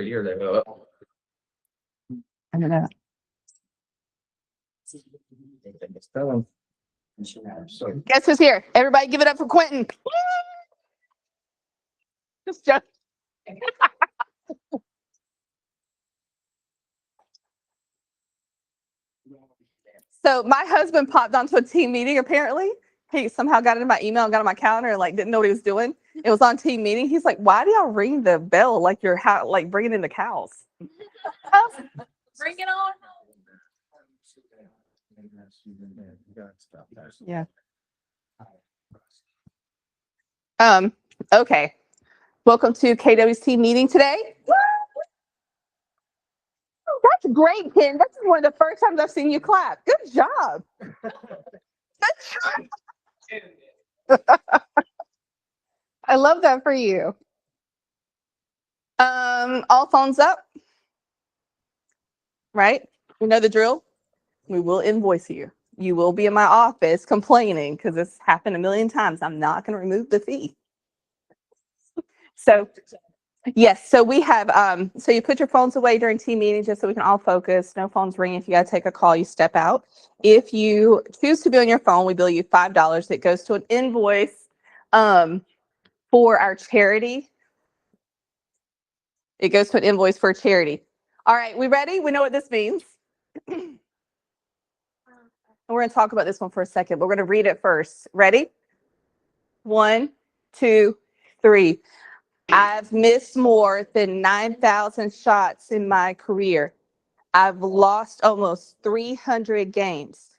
year they go. I don't know. Guess who's here? Everybody give it up for Quentin. Just joking. So my husband popped onto a team meeting. Apparently, he somehow got into my email and got on my calendar and like didn't know what he was doing. It was on team meeting. He's like, "Why do y'all ring the bell like you're like bringing in the cows?" Bring it on. Yeah. Okay. Welcome to KW's team meeting today. That's great, Ken. This is one of the first times I've seen you clap. Good job. I love that for you. All phones up. Right? You know the drill. We will invoice you. You will be in my office complaining because this happened a million times. I'm not going to remove the fee. So yes, so we have, so you put your phones away during team meetings just so we can all focus. No phones ringing. If you got to take a call, you step out. If you choose to be on your phone, we bill you $5. It goes to an invoice for our charity. It goes to an invoice for a charity. All right, we ready? We know what this means. We're going to talk about this one for a second. We're going to read it first. Ready? 1, 2, 3. I've missed more than 9,000 shots in my career. I've lost almost 300 games,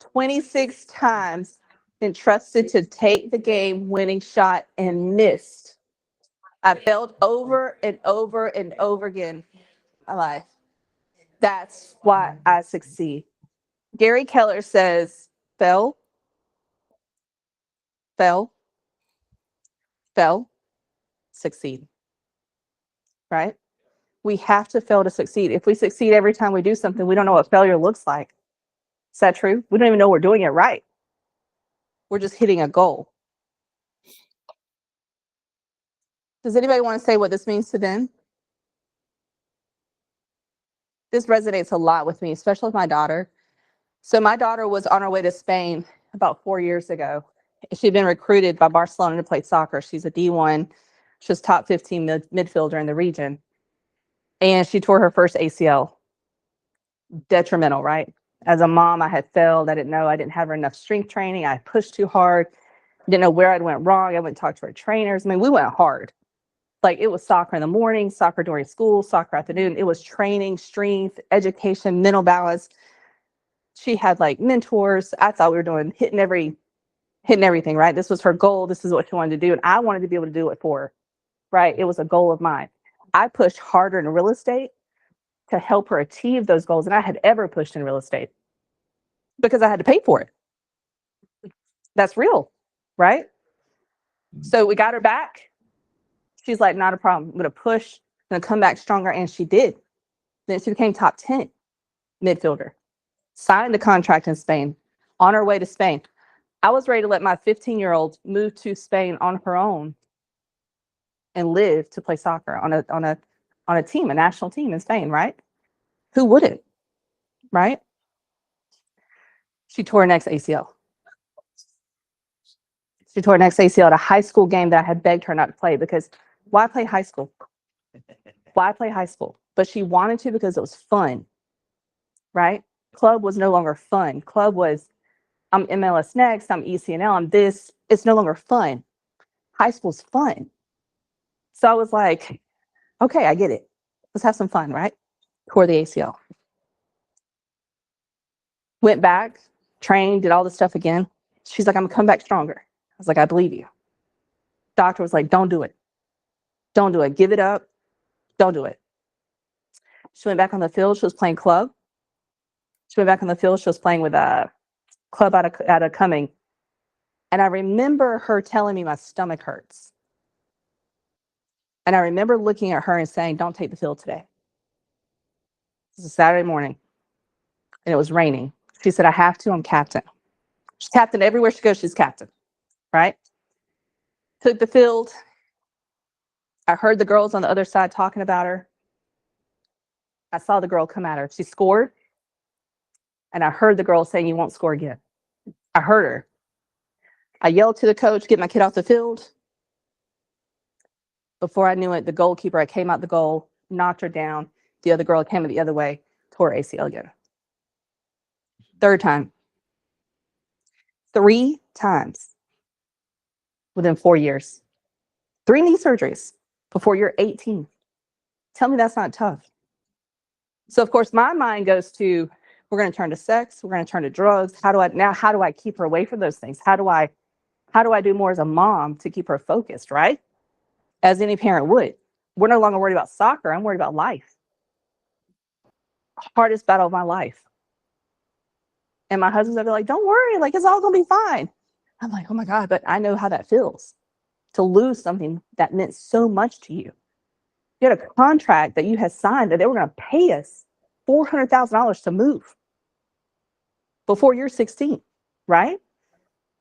26 times been trusted to take the game winning shot and missed. I failed over and over and over again in my life. That's why I succeed. Gary Keller says, fail, fail, fail, succeed. Right? We have to fail to succeed. If we succeed every time we do something, we don't know what failure looks like. Is that true? We don't even know we're doing it right. We're just hitting a goal. Does anybody want to say what this means to them? This resonates a lot with me, especially with my daughter. So my daughter was on her way to Spain about 4 years ago. She'd been recruited by Barcelona to play soccer. She's a D1. She was top 15 midfielder in the region. And she tore her first ACL. Detrimental, right? As a mom, I had failed. I didn't know. I didn't have her enough strength training. I pushed too hard. Didn't know where I went wrong. I went and talked to her trainers. I mean, we went hard. Like it was soccer in the morning, soccer during school, soccer afternoon. It was training, strength, education, mental balance. She had like mentors. I thought we were doing hitting everything, right? This was her goal. This is what she wanted to do. And I wanted to be able to do it for her, right? It was a goal of mine. I pushed harder in real estate to help her achieve those goals than I had ever pushed in real estate because I had to pay for it. That's real, right? So we got her back. She's like, not a problem. I'm going to push, I'm going to come back stronger. And she did. Then she became top 10 midfielder, signed the contract in Spain, on her way to Spain. I was ready to let my 15-year-old move to Spain on her own and live to play soccer on a team, a national team in Spain, right? Who wouldn't, right? She tore her next ACL. She tore her next ACL at a high school game that I had begged her not to play because why play high school? Why play high school? But she wanted to because it was fun, right? Club was no longer fun. Club was, I'm MLS Next, I'm ECNL, I'm this. It's no longer fun. High school's fun. So I was like, okay, I get it. Let's have some fun, right? Tore the ACL. Went back, trained, did all this stuff again. She's like, I'm gonna come back stronger. I was like, I believe you. Doctor was like, don't do it. Don't do it. Give it up. Don't do it. She went back on the field. She was playing club. She went back on the field. She was playing with a club out of Cumming. And I remember her telling me my stomach hurts. And I remember looking at her and saying, don't take the field today. This is a Saturday morning. And it was raining. She said, I have to. I'm captain. She's captain everywhere she goes. She's captain. Right? Took the field. I heard the girls on the other side talking about her. I saw the girl come at her. She scored. And I heard the girl saying, "You won't score again." I heard her. I yelled to the coach, "Get my kid off the field." Before I knew it, the goalkeeper, I came out the goal, knocked her down. The other girl came the other way, tore her ACL again. Third time. 3 times within 4 years. 3 knee surgeries before you're 18. Tell me that's not tough. So of course my mind goes to, we're going to turn to sex, we're going to turn to drugs. How do I keep her away from those things? How do I do more as a mom to keep her focused, right? As any parent would. We're no longer worried about soccer. I'm worried about life. Hardest battle of my life. And my husband's over like, "Don't worry, like it's all gonna be fine." I'm like, "Oh my God," but I know how that feels to lose something that meant so much to you. You had a contract that you had signed that they were gonna pay us $400,000 to move before you're 16, right?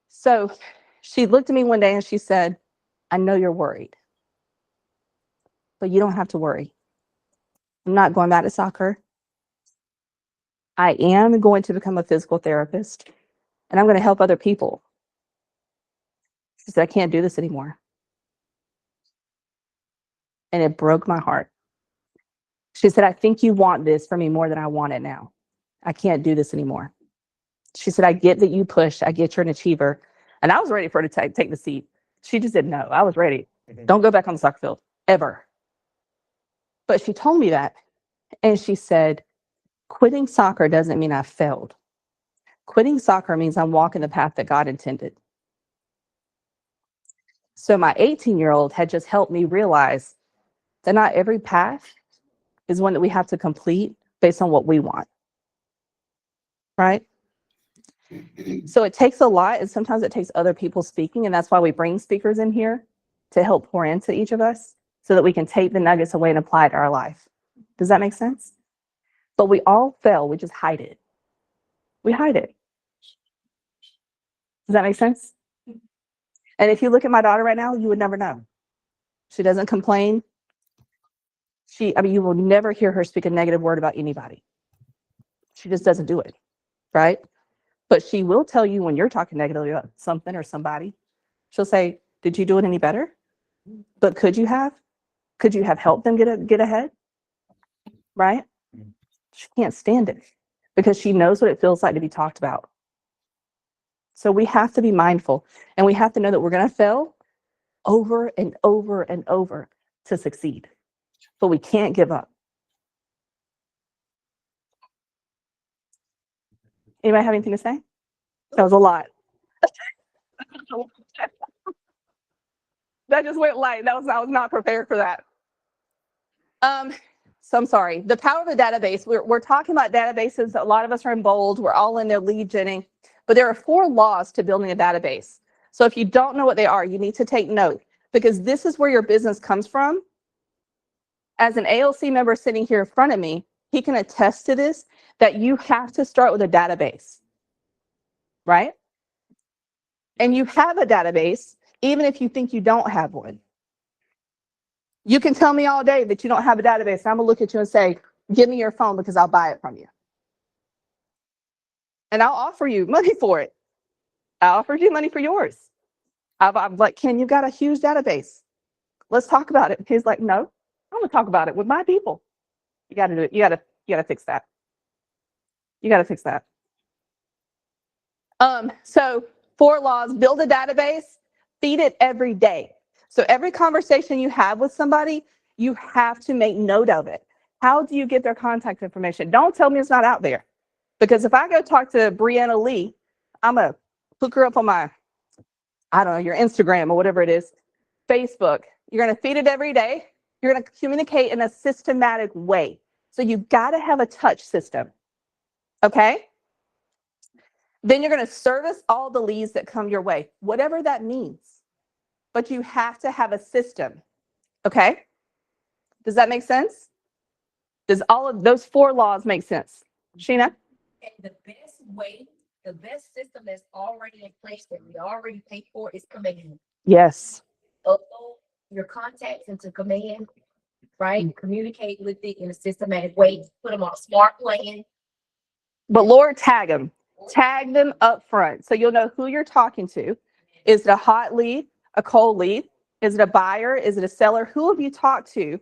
So she looked at me one day and she said, "I know you're worried, but you don't have to worry. I'm not going back to soccer. I am going to become a physical therapist and I'm going to help other people." She said, "I can't do this anymore." And it broke my heart. She said, "I think you want this for me more than I want it now. I can't do this anymore." She said, "I get that you push. I get you're an achiever." And I was ready for her to take the seat. She just said, "No, I was ready. Don't go back on the soccer field, ever." But she told me that. And she said, "Quitting soccer doesn't mean I failed. Quitting soccer means I'm walking the path that God intended." So my 18-year-old had just helped me realize that not every path is one that we have to complete based on what we want, right? So it takes a lot, and sometimes it takes other people speaking, and that's why we bring speakers in here to help pour into each of us so that we can take the nuggets away and apply it to our life. Does that make sense? But we all fail, we just hide it. We hide it. Does that make sense? And if you look at my daughter right now, you would never know. She doesn't complain. You will never hear her speak a negative word about anybody. She just doesn't do it, right? But she will tell you when you're talking negatively about something or somebody. She'll say, "Did you do it any better? But could you have? Could you have helped them get ahead?" Right? She can't stand it because she knows what it feels like to be talked about. So we have to be mindful, and we have to know that we're going to fail over and over and over to succeed. But we can't give up. Anybody have anything to say? That was a lot. That just went light. I was not prepared for that. So I'm sorry. The power of a database. We're talking about databases. A lot of us are in bold. We're all in there lead genning. But there are 4 laws to building a database. So if you don't know what they are, you need to take note, because this is where your business comes from. As an ALC member sitting here in front of me, he can attest to this, that you have to start with a database, right? And you have a database, even if you think you don't have one. You can tell me all day that you don't have a database, and I'm gonna look at you and say, "Give me your phone because I'll buy it from you. And I'll offer you money for it. I offered you money for yours." I'm like, "Ken, you've got a huge database. Let's talk about it." He's like, "No, I'm gonna talk about it with my people." You gotta do it. You gotta fix that. You gotta fix that. So 4 laws: build a database, feed it every day. So every conversation you have with somebody, you have to make note of it. How do you get their contact information? Don't tell me it's not out there. Because if I go talk to Brianna Lee, I'm gonna hook her up on my, I don't know, your Instagram or whatever it is, Facebook. You're gonna feed it every day. You're gonna communicate in a systematic way. So you've gotta have a touch system, okay? Then you're gonna service all the leads that come your way, whatever that means. But you have to have a system, okay? Does that make sense? Does all of those 4 laws make sense? Sheena? And the best system that's already in place that we already paid for is command. Yes. Upload your contacts into command, right? Communicate with it in a systematic way, put them on a smart plan. But Lord, tag them up front. So you'll know who you're talking to. Is it a hot lead, a cold lead? Is it a buyer? Is it a seller? Who have you talked to?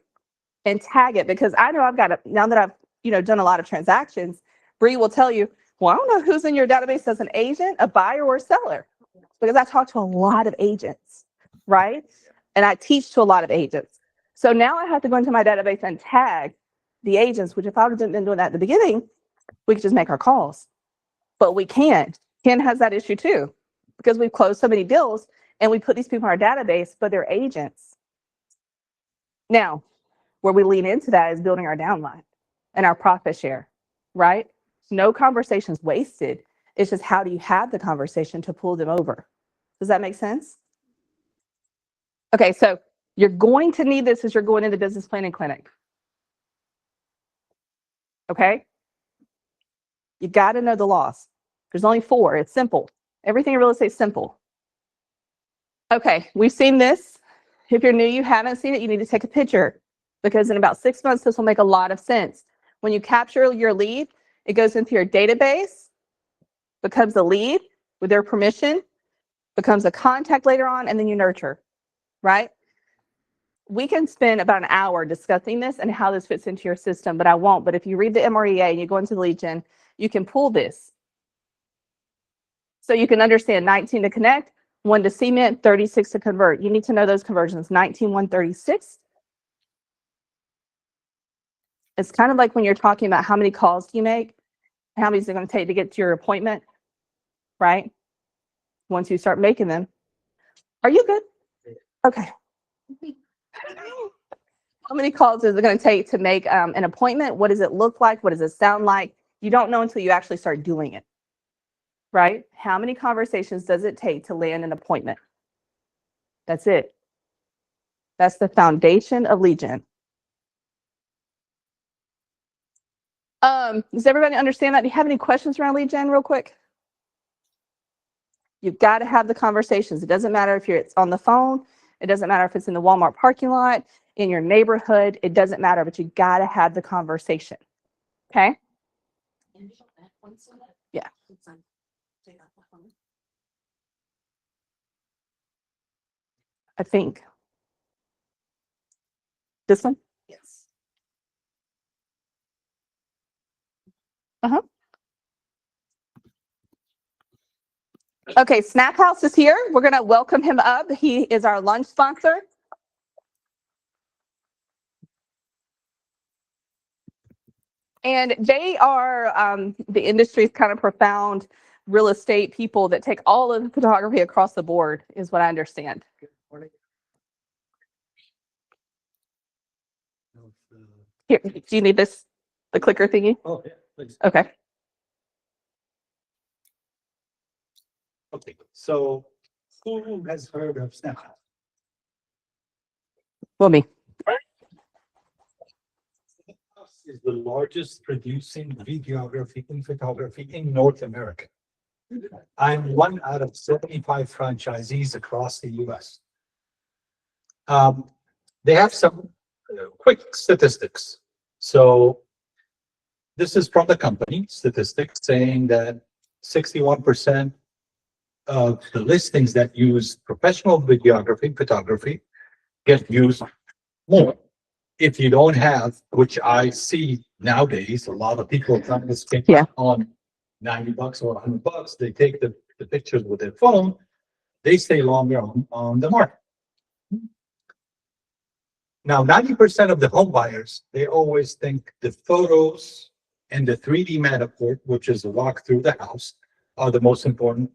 And tag it, because I know now that I've done a lot of transactions, Bree will tell you, well, I don't know who's in your database as an agent, a buyer, or a seller, because I talk to a lot of agents, right? And I teach to a lot of agents. So now I have to go into my database and tag the agents, which if I would have been doing that at the beginning, we could just make our calls. But we can't. Ken has that issue too, because we've closed so many deals and we put these people in our database, but they're agents. Now, where we lean into that is building our downline and our profit share, right? No conversations wasted. It's just, how do you have the conversation to pull them over? Does that make sense? Okay, so you're going to need this as you're going into business planning clinic. Okay? You got to know the laws. There's only 4. It's simple. Everything in real estate is simple. Okay, we've seen this. If you're new, you haven't seen it, you need to take a picture, because in about 6 months, this will make a lot of sense. When you capture your lead, it goes into your database, becomes a lead with their permission, becomes a contact later on, and then you nurture, right? We can spend about an hour discussing this and how this fits into your system, but I won't. But if you read the MREA and you go into the lead gen, you can pull this. So you can understand 19 to connect, 1 to cement, 36 to convert. You need to know those conversions, 19, 1, 36. It's kind of like when you're talking about how many calls do you make, how many is it going to take to get to your appointment, right? Once you start making them. Are you good? Okay. How many calls is it going to take to make an appointment? What does it look like? What does it sound like? You don't know until you actually start doing it, right? How many conversations does it take to land an appointment? That's it. That's the foundation of lead gen. Does everybody understand that? Do you have any questions around lead gen real quick? You've got to have the conversations. It doesn't matter if it's on the phone. It doesn't matter if it's in the Walmart parking lot, in your neighborhood. It doesn't matter, but you got to have the conversation. Okay? Yeah. I think. This one? Yes. Uh-huh. Okay, Snap House is here. We're going to welcome him up. He is our lunch sponsor. And they are the industry's kind of profound real estate people that take all of the photography across the board, is what I understand. Good morning. Here, do you need this, the clicker thingy? Oh, yeah, please. Okay. Okay, so who has heard of Snapchat? Well, me. Is the largest producing videography and photography in North America. I'm 1 out of 75 franchisees across the US. They have some quick statistics. So this is from the company statistics saying that 61% of the listings that use professional videography, photography, get used more. If you don't have, which I see nowadays, a lot of people trying to spend on $90 or $100, they take the pictures with their phone, they stay longer on the market. Now, 90% of the home buyers, they always think the photos and the 3D Matterport, which is a walk through the house, are the most important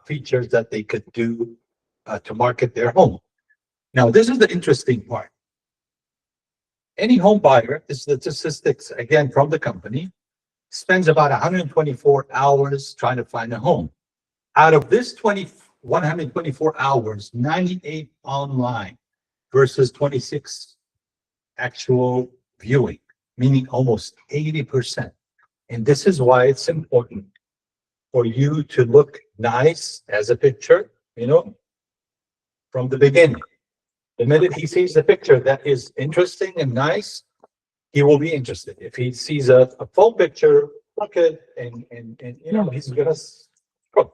features that they could do to market their home. Now, this is the interesting part. Any home buyer, this is the statistics again from the company, spends about 124 hours trying to find a home. Out of this 124 hours, 98 online versus 26 actual viewing, meaning almost 80%. And this is why it's important for you to look nice as a picture, from the beginning. The minute he sees a picture that is interesting and nice, he will be interested. If he sees a phone picture, look at, and you know, he's gonna scroll.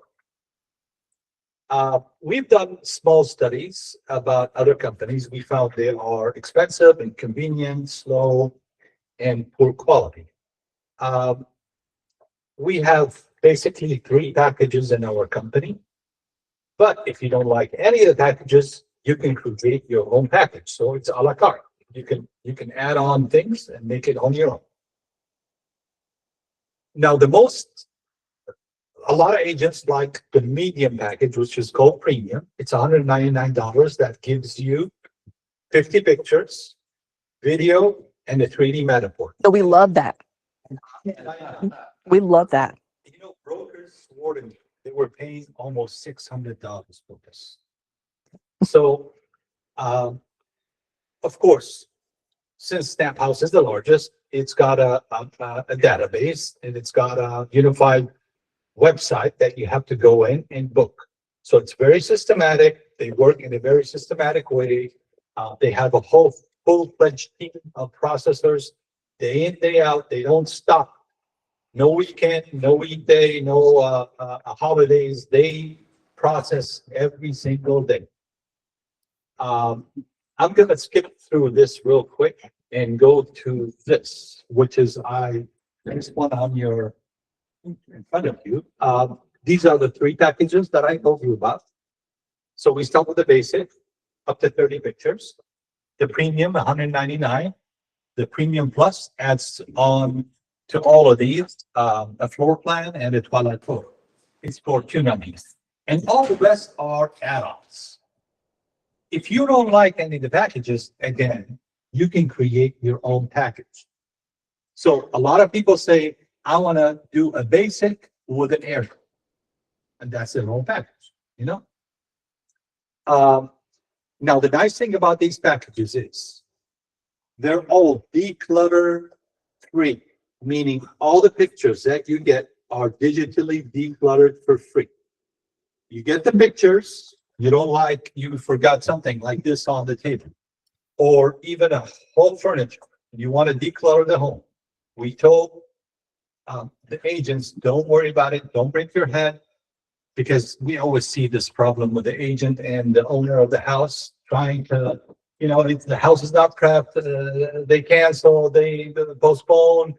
We've done small studies about other companies. We found they are expensive, inconvenient, slow, and poor quality. We have basically 3 packages in our company. But if you don't like any of the packages, you can create your own package. So it's a la carte. You can add on things and make it on your own. Now, a lot of agents like the medium package, which is called premium. It's $199. That gives you 50 pictures, video, and a 3D Matterport. So we love that. We love that. You know, brokers swore to me they were paying almost $600 for this. So, of course, since Stamp House is the largest, it's got a database and it's got a unified website that you have to go in and book. So it's very systematic. They work in a very systematic way. They have a whole full-fledged team of processors day in, day out. They don't stop. No weekend, no weekday, no holidays. They process every single day. I'm going to skip through this real quick and go to this, which is this one on your in front of you. These are the 3 packages that I told you about. So we start with the basic, up to 30 pictures. The premium, $199. The premium plus adds on to all of these a floor plan and a twilight photo. It's for $299. And all the rest are add-ons. If you don't like any of the packages, again, you can create your own package. So a lot of people say, I want to do a basic with an air. And that's their own package, you know? Now, the nice thing about these packages is they're all declutter free, meaning all the pictures that you get are digitally decluttered for free. You get the pictures, you don't like, you forgot something like this on the table, or even a whole furniture. You want to declutter the home. We told the agents, don't worry about it. Don't break your head, because we always see this problem with the agent and the owner of the house trying to, you know, if the house is not prepped, they cancel, they postpone.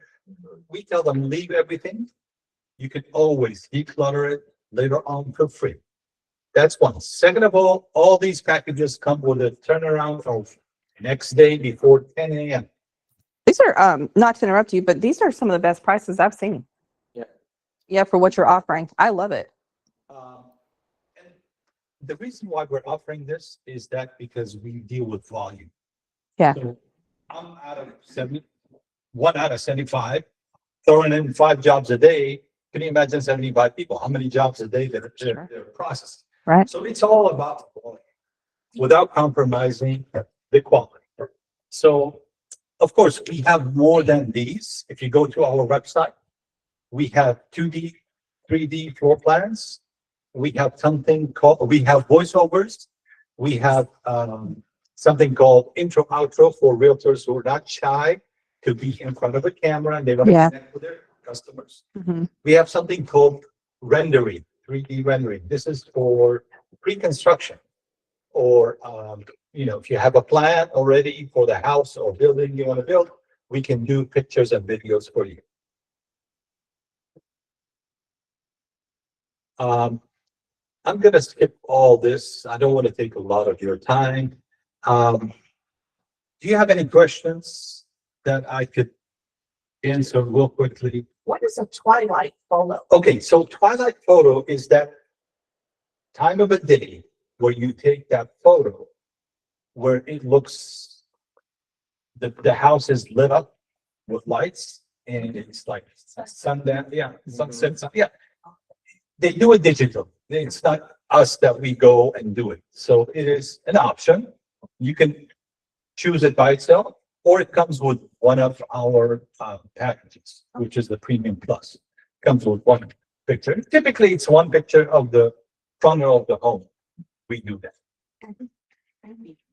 We tell them, leave everything. You can always declutter it later on for free. That's one. Second of all these packages come with a turnaround of next day before 10 a.m. These are, not to interrupt you, but these are some of the best prices I've seen. Yeah. Yeah, for what you're offering. I love it. And the reason why we're offering this is that because we deal with volume. Yeah. So I'm out of 1 out of 75, throwing in 5 jobs a day. Can you imagine 75 people? How many jobs a day they're processing? Right. So it's all about volume without compromising the quality. So, of course, we have more than these. If you go to our website, we have 2D, 3D floor plans. We have something called, we have voiceovers. We have something called intro outro for realtors who are not shy to be in front of a camera and they want to connect with their customers. Mhm. We have something called rendering, 3D rendering. This is for pre-construction, or you know, if you have a plan already for the house or building you want to build, we can do pictures and videos for you. I'm going to skip all this. I don't want to take a lot of your time. Do you have any questions that I could answer real quickly? What is a twilight photo? Okay, so twilight photo is that time of a day where you take that photo where it looks, the house is lit up with lights and it's like sundown, sunset, yeah. They do it digital. It's not us that we go and do it. So it is an option. You can choose it by itself, or it comes with one of our packages, which is the Premium Plus. Comes with one picture. Typically, it's one picture of the front of the home. We do that.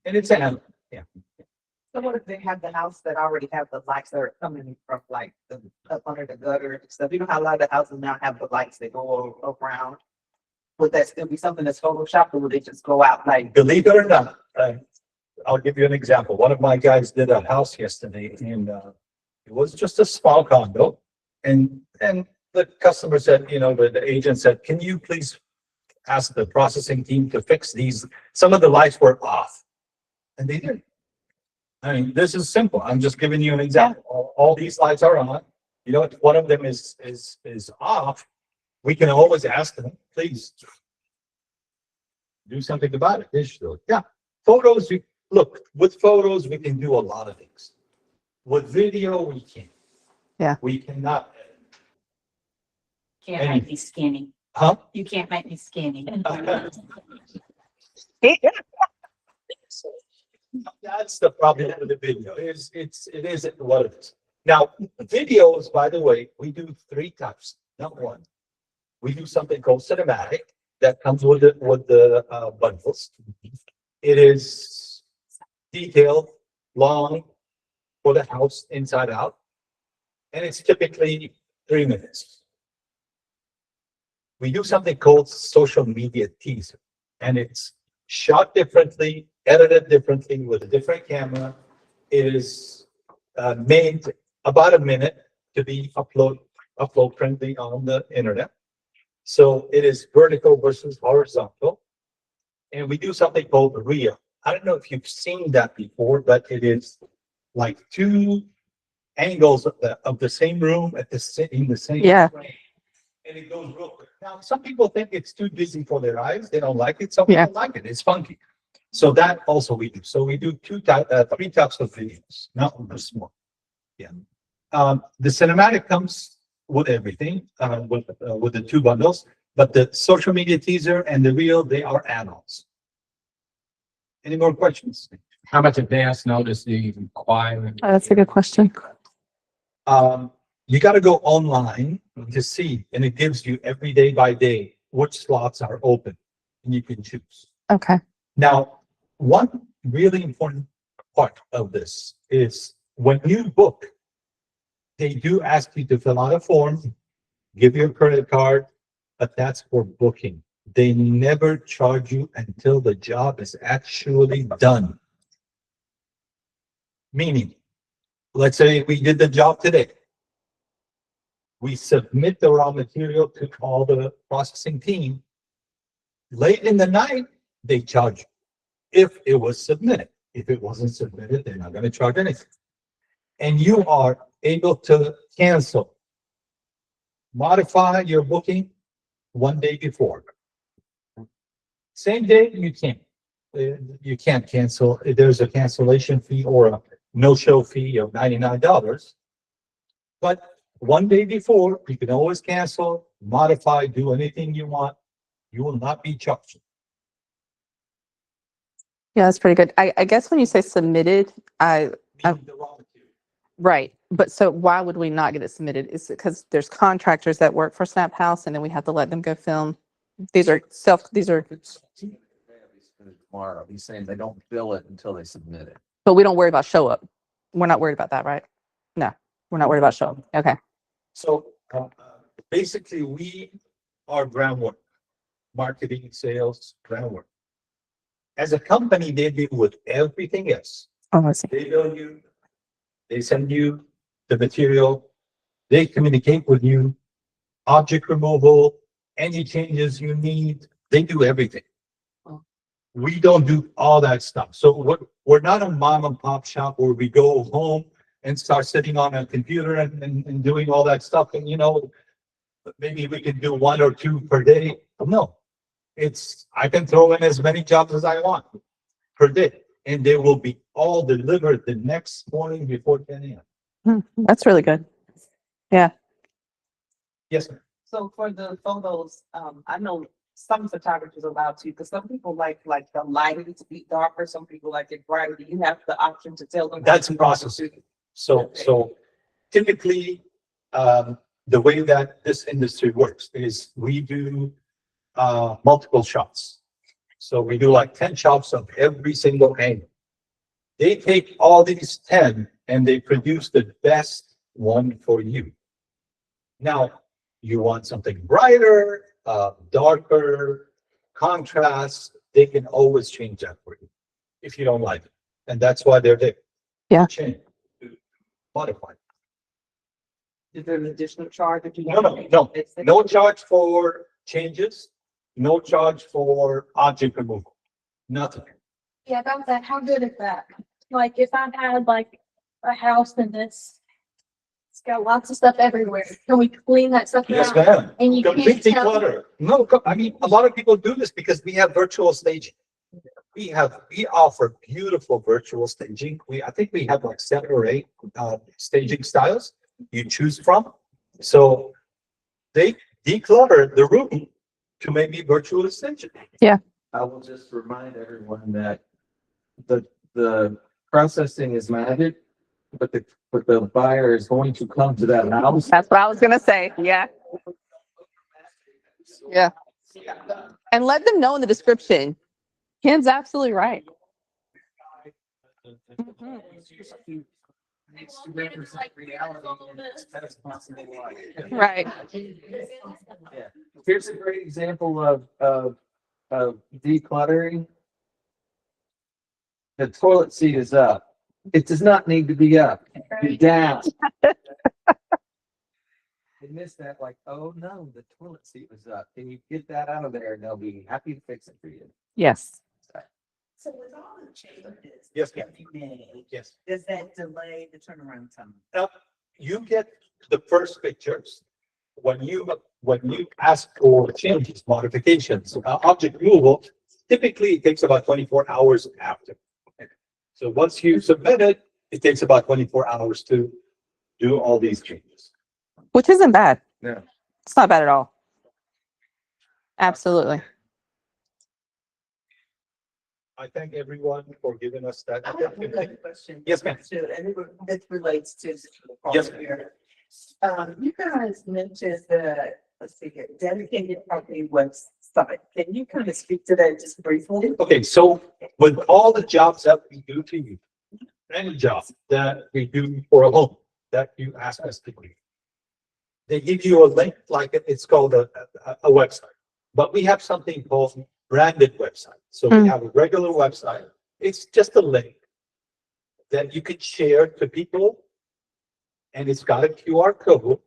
And it's an, So what if they have the house that already have the lights that are coming from like the up under the gutter and stuff? You know how a lot of the houses now have the lights that go around? Would that still be something that's photoshopped, or would they just go out like? believe it or not, I'll give you an example. One of my guys did a house yesterday and, it was just a small condo. And the customer said, the agent said, can you please ask the processing team to fix these? Some of the lights were off. And they did. I mean, this is simple. I'm just giving you an example. All these lights are on. If one of them is off, we can always ask them, please do something about it. They should. Yeah. Photos, look, with photos, we can do a lot of things. With video, we can't. Yeah. We cannot. Can't make me skinny. Huh? You can't make me skinny. That's the problem with the video. It is what it is. Now, videos, by the way, we do 3 types. Number one, we do something called cinematic that comes with the bundles. It is detailed, long for the house inside out, and it's typically 3 minutes. We do something called social media teaser, and it's shot differently, edited differently with a different camera. It is made about a minute to be upload friendly on the internet. So it is vertical versus horizontal. And we do something called reel. I don't know if you've seen that before, but it is like 2 angles of the same room in the same Yeah. frame. And it goes real quick. Now, some people think it's too busy for their eyes. They don't like it. Some people like it. It's funky. So that also we do. So we do 3 types of videos, not just one. Yeah. The cinematic comes with everything, with the 2 bundles, but the social media teaser and the reel, they are add-ons. Any more questions? How much advance notice do you require? Oh, that's a good question. You got to go online to see, and it gives you every day by day which slots are open, and you can choose. Okay. Now, one really important part of this is when you book, they do ask you to fill out a form, give you a credit card, but that's for booking. They never charge you until the job is actually done. Meaning, let's say we did the job today. We submit the raw material to all the processing team. Late in the night, they charge you if it was submitted. If it wasn't submitted, they're not going to charge anything. And you are able to cancel, modify your booking 1 day before. Same day, you can't. You can't cancel. There's a cancellation fee or a no-show fee of $99. But 1 day before, you can always cancel, modify, do anything you want. You will not be charged. Yeah, that's pretty good. I guess when you say submitted, Meaning the raw material. right. But so why would we not get it submitted? Is it because there's contractors that work for Snap House and then we have to let them go film? These are. Tomorrow, he's saying they don't bill it until they submit it. But we don't worry about show up. We're not worried about that, right? No, we're not worried about show up. Okay. So basically, we are groundwork, marketing, sales, groundwork. As a company, they deal with everything else. Oh, I see. They bill you, they send you the material, they communicate with you, object removal, any changes you need, they do everything. We don't do all that stuff. So we're not a mom and pop shop where we go home and start sitting on a computer and doing all that stuff. And, maybe we can do 1 or 2 per day. No, I can throw in as many jobs as I want per day, and they will be all delivered the next morning before 10 a.m. That's really good. Yeah. Yes, ma'am. So for the photos, I know some photographers are allowed to, because some people like the lighting to be darker, some people like it brighter. Do you have the option to tell them? That's processing. So typically, the way that this industry works is we do multiple shots. So we do like 10 shots of every single angle. They take all these 10 and they produce the best one for you. Now, you want something brighter, darker, contrast, they can always change that for you if you don't like it. And that's why they're there. Yeah. Change, to modify. Is there an additional charge if you? No, no charge for changes, no charge for object removal, nothing. Yeah, about that, how good is that? Like, if I had like a house and it's got lots of stuff everywhere, can we clean that stuff Yes, out? ma'am. And you can't Complete tell. declutter. No, I mean, a lot of people do this because we have virtual staging. We offer beautiful virtual staging. I think we have like 7 or 8 staging styles you choose from. So they declutter the room to maybe virtual staging. I will just remind everyone that the processing is magic, but the buyer is going to come to that house. That's what I was gonna say. Yeah. Yeah. And let them know in the description. Ken's absolutely right. Mhm. Right. Yeah. Here's a great example of decluttering. The toilet seat is up. It does not need to be up. Be down. They missed that, like, oh no, the toilet seat was up. Can you get that out of there? And they'll be happy to fix it for you. Yes. So with all the changes. Yes, that ma'am. you made, Yes. does that delay the turnaround time? You get the first pictures when you ask for changes, modifications, object removal. Typically, it takes about 24 hours after. So once you submit it, it takes about 24 hours to do all these changes. Which isn't bad. Yeah. It's not bad at all. Absolutely. I thank everyone for giving us that. I have another question. Yes, ma'am. And it relates to. Yes, You guys mentioned the, let's see here, dedicated property website. Can you kind of speak to that just briefly? Okay, so with all the jobs that we do to you, any job that we do for a home that you ask us to do, they give you a link, like it's called a website. But we have something called branded website. So we have a regular website. It's just a link that you could share to people. And it's got a QR code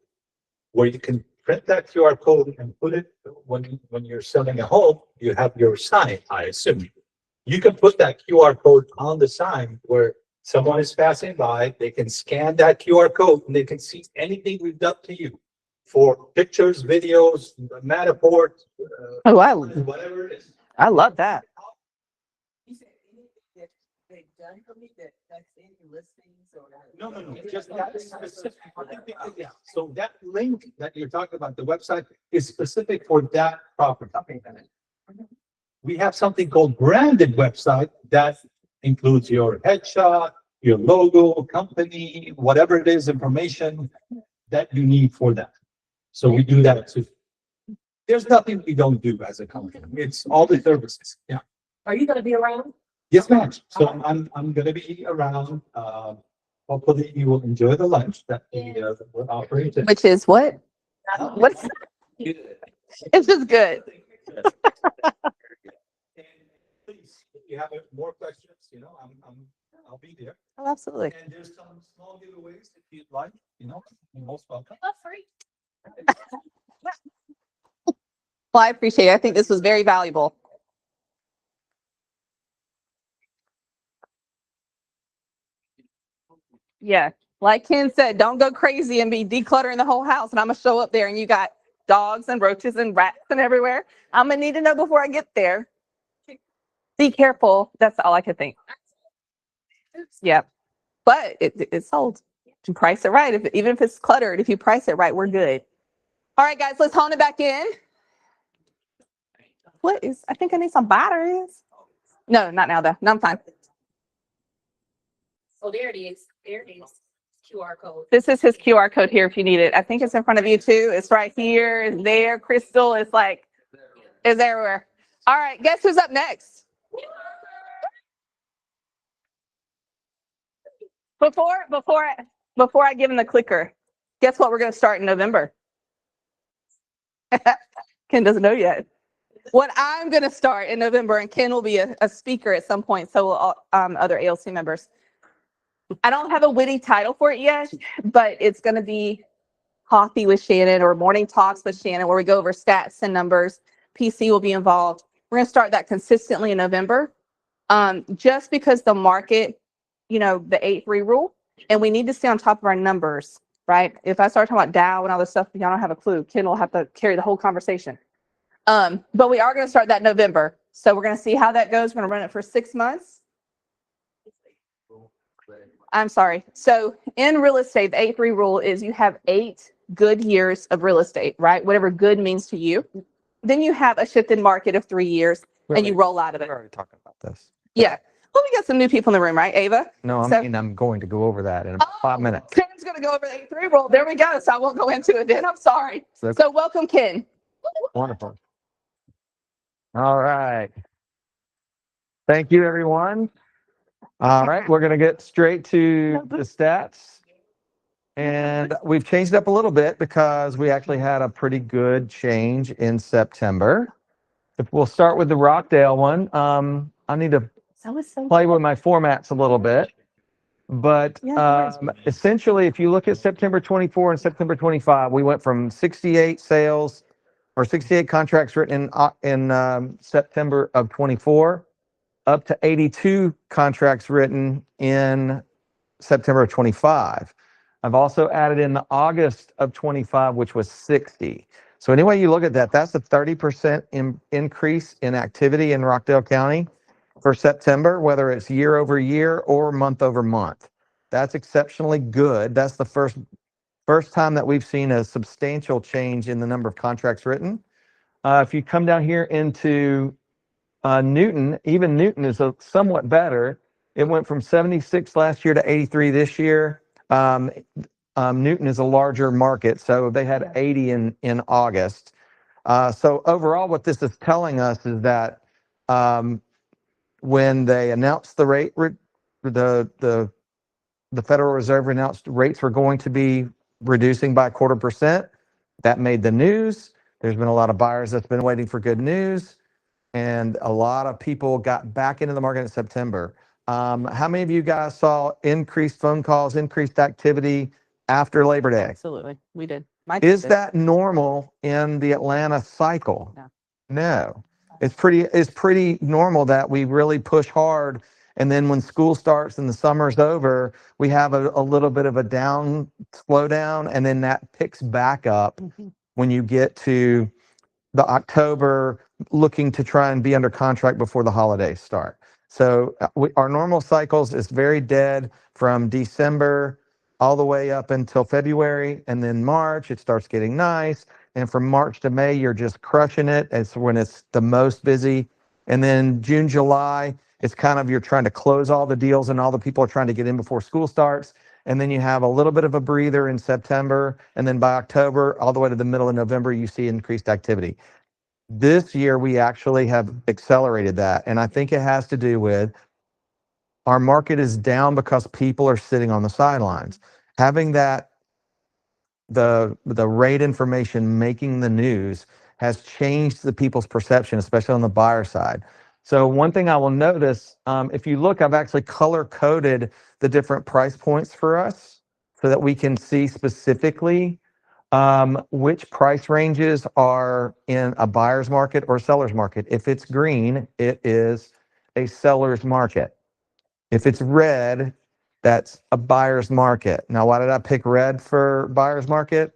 where you can print that QR code and put it when you're selling a home, you have your sign, I assume. You can put that QR code on the sign where someone is passing by, they can scan that QR code and they can see anything we've done to you for pictures, videos, Matterport, Oh, whatever it is. I love that. You said anything that they've done for me that's in your listings or? No, just that specific. Yeah, so that link that you're talking about, the website is specific for that property. We have something called branded website that includes your headshot, your logo, company, whatever it is, information that you need for that. So we do that too. There's nothing we don't do as a company. It's all the services. Yeah. Are you gonna be around? Yes, ma'am. So I'm gonna be around. Hopefully you will enjoy the lunch that we're offering. today. Which is what? What's it's just good. And please, if you have more questions, I'll be there. Oh, absolutely. And there's some small giveaways if you'd like, you're most welcome. Not free. Well, I appreciate it. I think this was very valuable. Yeah. Like Ken said, don't go crazy and be decluttering the whole house. And I'm going to show up there and you got dogs and roaches and rats and everywhere. I'm going to need to know before I get there. Be careful. That's all I could think. Yeah. But it's sold. If you price it right, even if it's cluttered, if you price it right, we're good. All right, guys, let's hone it back in. I think I need some batteries. No, not now though. No, I'm fine. Oh, there it is. There it is. QR code. This is his QR code here if you need it. I think it's in front of you too. It's right here. It's there. Crystal is is everywhere. All right, guess who's up next? Before I give him the clicker, guess what we're going to start in November? Ken doesn't know yet. What I'm going to start in November, and Ken will be a speaker at some point, so will all, other ALC members. I don't have a witty title for it yet, but it's going to be Coffee with Shannon or Morning Talks with Shannon, where we go over stats and numbers. PC will be involved. We're going to start that consistently in November, just because the market, the 8-3 rule, and we need to stay on top of our numbers, right? If I start talking about Dow and all this stuff, y'all don't have a clue. Ken will have to carry the whole conversation. But we are going to start that in November. So we're going to see how that goes. We're going to run it for 6 months. I'm sorry. So in real estate, the 8-3 rule is you have 8 good years of real estate, right? Whatever good means to you. Then you have a shifted market of 3 years and you roll out of it. We're already talking about this. Yeah. Well, we got some new people in the room, right, Ava? No, I So- mean, I'm going to go over that in about 5 minutes. Ken's going to go over the 8-3 rule. There we go. So I won't go into it then. I'm sorry. So welcome, Ken. Wonderful. All right. Thank you, everyone. All right, we're going to get straight to the stats. And we've changed it up a little bit because we actually had a pretty good change in September. If we'll start with the Rockdale one, I need to play with my formats a little bit. But essentially, if you look at September 24 and September 25, we went from 68 sales or 68 contracts written in September of 24 up to 82 contracts written in September of 25. I've also added in the August of 25, which was 60. So anyway you look at that, that's a 30% increase in activity in Rockdale County for September, whether it's year over year or month over month. That's exceptionally good. That's the first time that we've seen a substantial change in the number of contracts written. If you come down here into Newton, even Newton is somewhat better. It went from 76 last year to 83 this year. Newton is a larger market, so they had 80 in August. So overall, what this is telling us is that when they announced the rate, the Federal Reserve announced rates were going to be reducing by 0.25%. That made the news. There's been a lot of buyers that's been waiting for good news. And a lot of people got back into the market in September. How many of you guys saw increased phone calls, increased activity after Labor Day? Absolutely. We did. Is that normal in the Atlanta cycle? No. No. It's pretty normal that we really push hard. And then when school starts and the summer's over, we have a little bit of a slowdown, and then that picks back up when you get to the October, looking to try and be under contract before the holidays start. So our normal cycles is very dead from December all the way up until February, and then March it starts getting nice, and from March to May you're just crushing it. It's when it's the most busy, and then June, July, it's kind of you're trying to close all the deals and all the people are trying to get in before school starts, and then you have a little bit of a breather in September, and then by October all the way to the middle of November you see increased activity. This year we actually have accelerated that, and I think it has to do with our market is down because people are sitting on the sidelines. Having that, the rate information making the news has changed the people's perception, especially on the buyer side. So one thing I will notice, if you look, I've actually color coded the different price points for us so that we can see specifically which price ranges are in a buyer's market or seller's market. If it's green, it is a seller's market. If it's red, that's a buyer's market. Now, why did I pick red for buyer's market?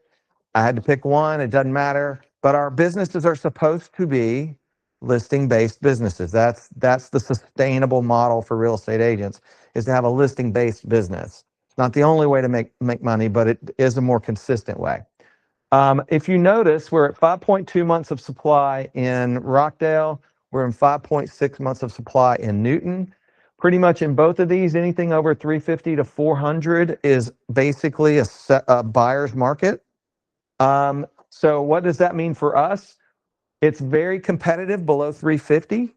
I had to pick one. It doesn't matter. But our businesses are supposed to be listing-based businesses. That's the sustainable model for real estate agents, is to have a listing-based business. It's not the only way to make money, but it is a more consistent way. If you notice, we're at 5.2 months of supply in Rockdale. We're in 5.6 months of supply in Newton. Pretty much in both of these, anything over 350 to 400 is basically a buyer's market. So what does that mean for us? It's very competitive below 350.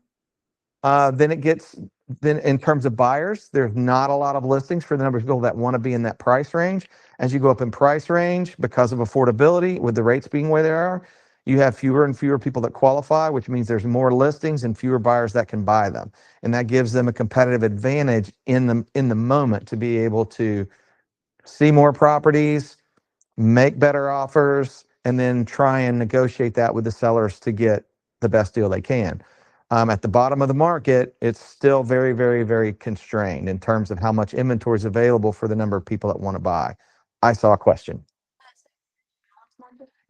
Then it gets then in terms of buyers, there's not a lot of listings for the number of people that want to be in that price range. As you go up in price range, because of affordability, with the rates being where they are, you have fewer and fewer people that qualify, which means there's more listings and fewer buyers that can buy them. And that gives them a competitive advantage in the moment to be able to see more properties, make better offers, and then try and negotiate that with the sellers to get the best deal they can. At the bottom of the market, it's still very, very, very constrained in terms of how much inventory is available for the number of people that want to buy. I saw a question.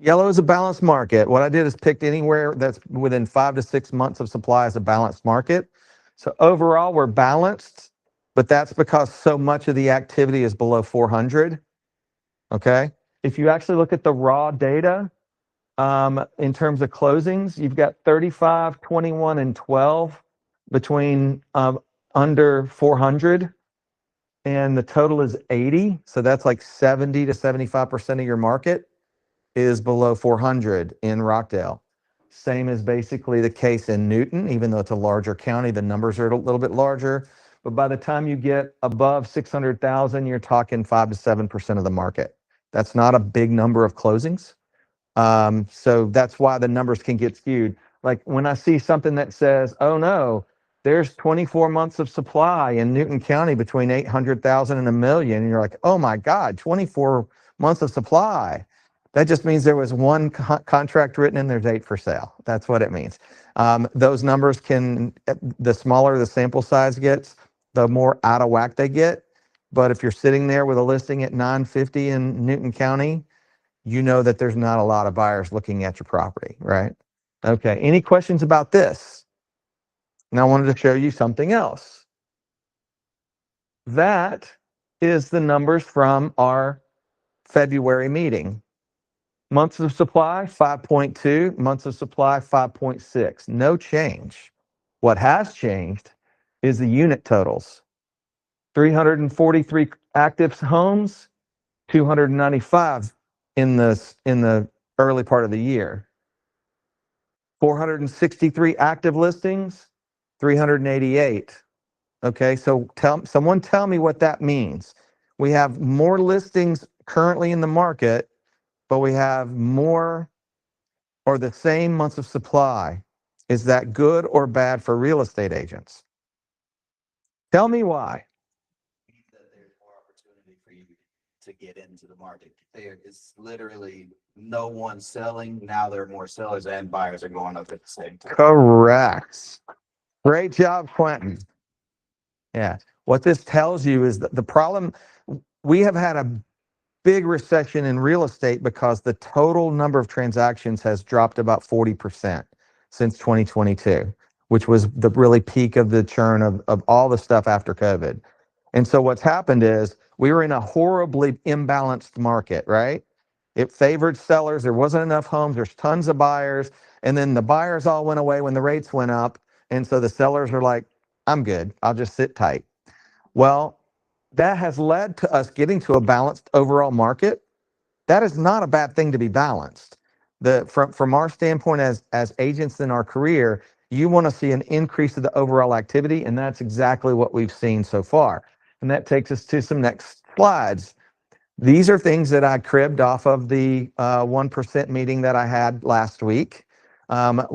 Yellow is a balanced market. What I did is picked anywhere that's within 5 to 6 months of supply as a balanced market. So overall, we're balanced, but that's because so much of the activity is below 400. Okay. If you actually look at the raw data, in terms of closings, you've got 35, 21, and 12 between under 400, and the total is 80. So that's like 70 to 75% of your market is below 400 in Rockdale. Same is basically the case in Newton, even though it's a larger county, the numbers are a little bit larger. But by the time you get above 600,000, you're talking 5 to 7% of the market. That's not a big number of closings. So that's why the numbers can get skewed. Like when I see something that says, oh no, there's 24 months of supply in Newton County between 800,000 and 1 million. And you're like, oh my God, 24 months of supply. That just means there was one contract written and there's 8 for sale. That's what it means. Those numbers can, the smaller the sample size gets, the more out of whack they get. But if you're sitting there with a listing at 950 in Newton County, you know that there's not a lot of buyers looking at your property, right? Okay, any questions about this? Now I wanted to show you something else. That is the numbers from our February meeting. Months of supply, 5.2. Months of supply, 5.6. No change. What has changed is the unit totals. 343 active homes, 295 in the early part of the year. 463 active listings, 388. Okay, so someone tell me what that means. We have more listings currently in the market, but we have more or the same months of supply. Is that good or bad for real estate agents? Tell me why. That there's more opportunity for you to get into the market. There is literally no one selling. Now there are more sellers and buyers are going up at the same time. Correct. Great job, Quentin. Yeah. What this tells you is that the problem, we have had a big recession in real estate because the total number of transactions has dropped about 40% since 2022, which was the really peak of the churn of all the stuff after COVID. And so what's happened is we were in a horribly imbalanced market, right? It favored sellers. There wasn't enough homes. There's tons of buyers. And then the buyers all went away when the rates went up. And so the sellers are like, I'm good. I'll just sit tight. Well, that has led to us getting to a balanced overall market. That is not a bad thing to be balanced. From our standpoint as agents in our career, you want to see an increase of the overall activity, and that's exactly what we've seen so far. And that takes us to some next slides. These are things that I cribbed off of the 1% meeting that I had last week. I'm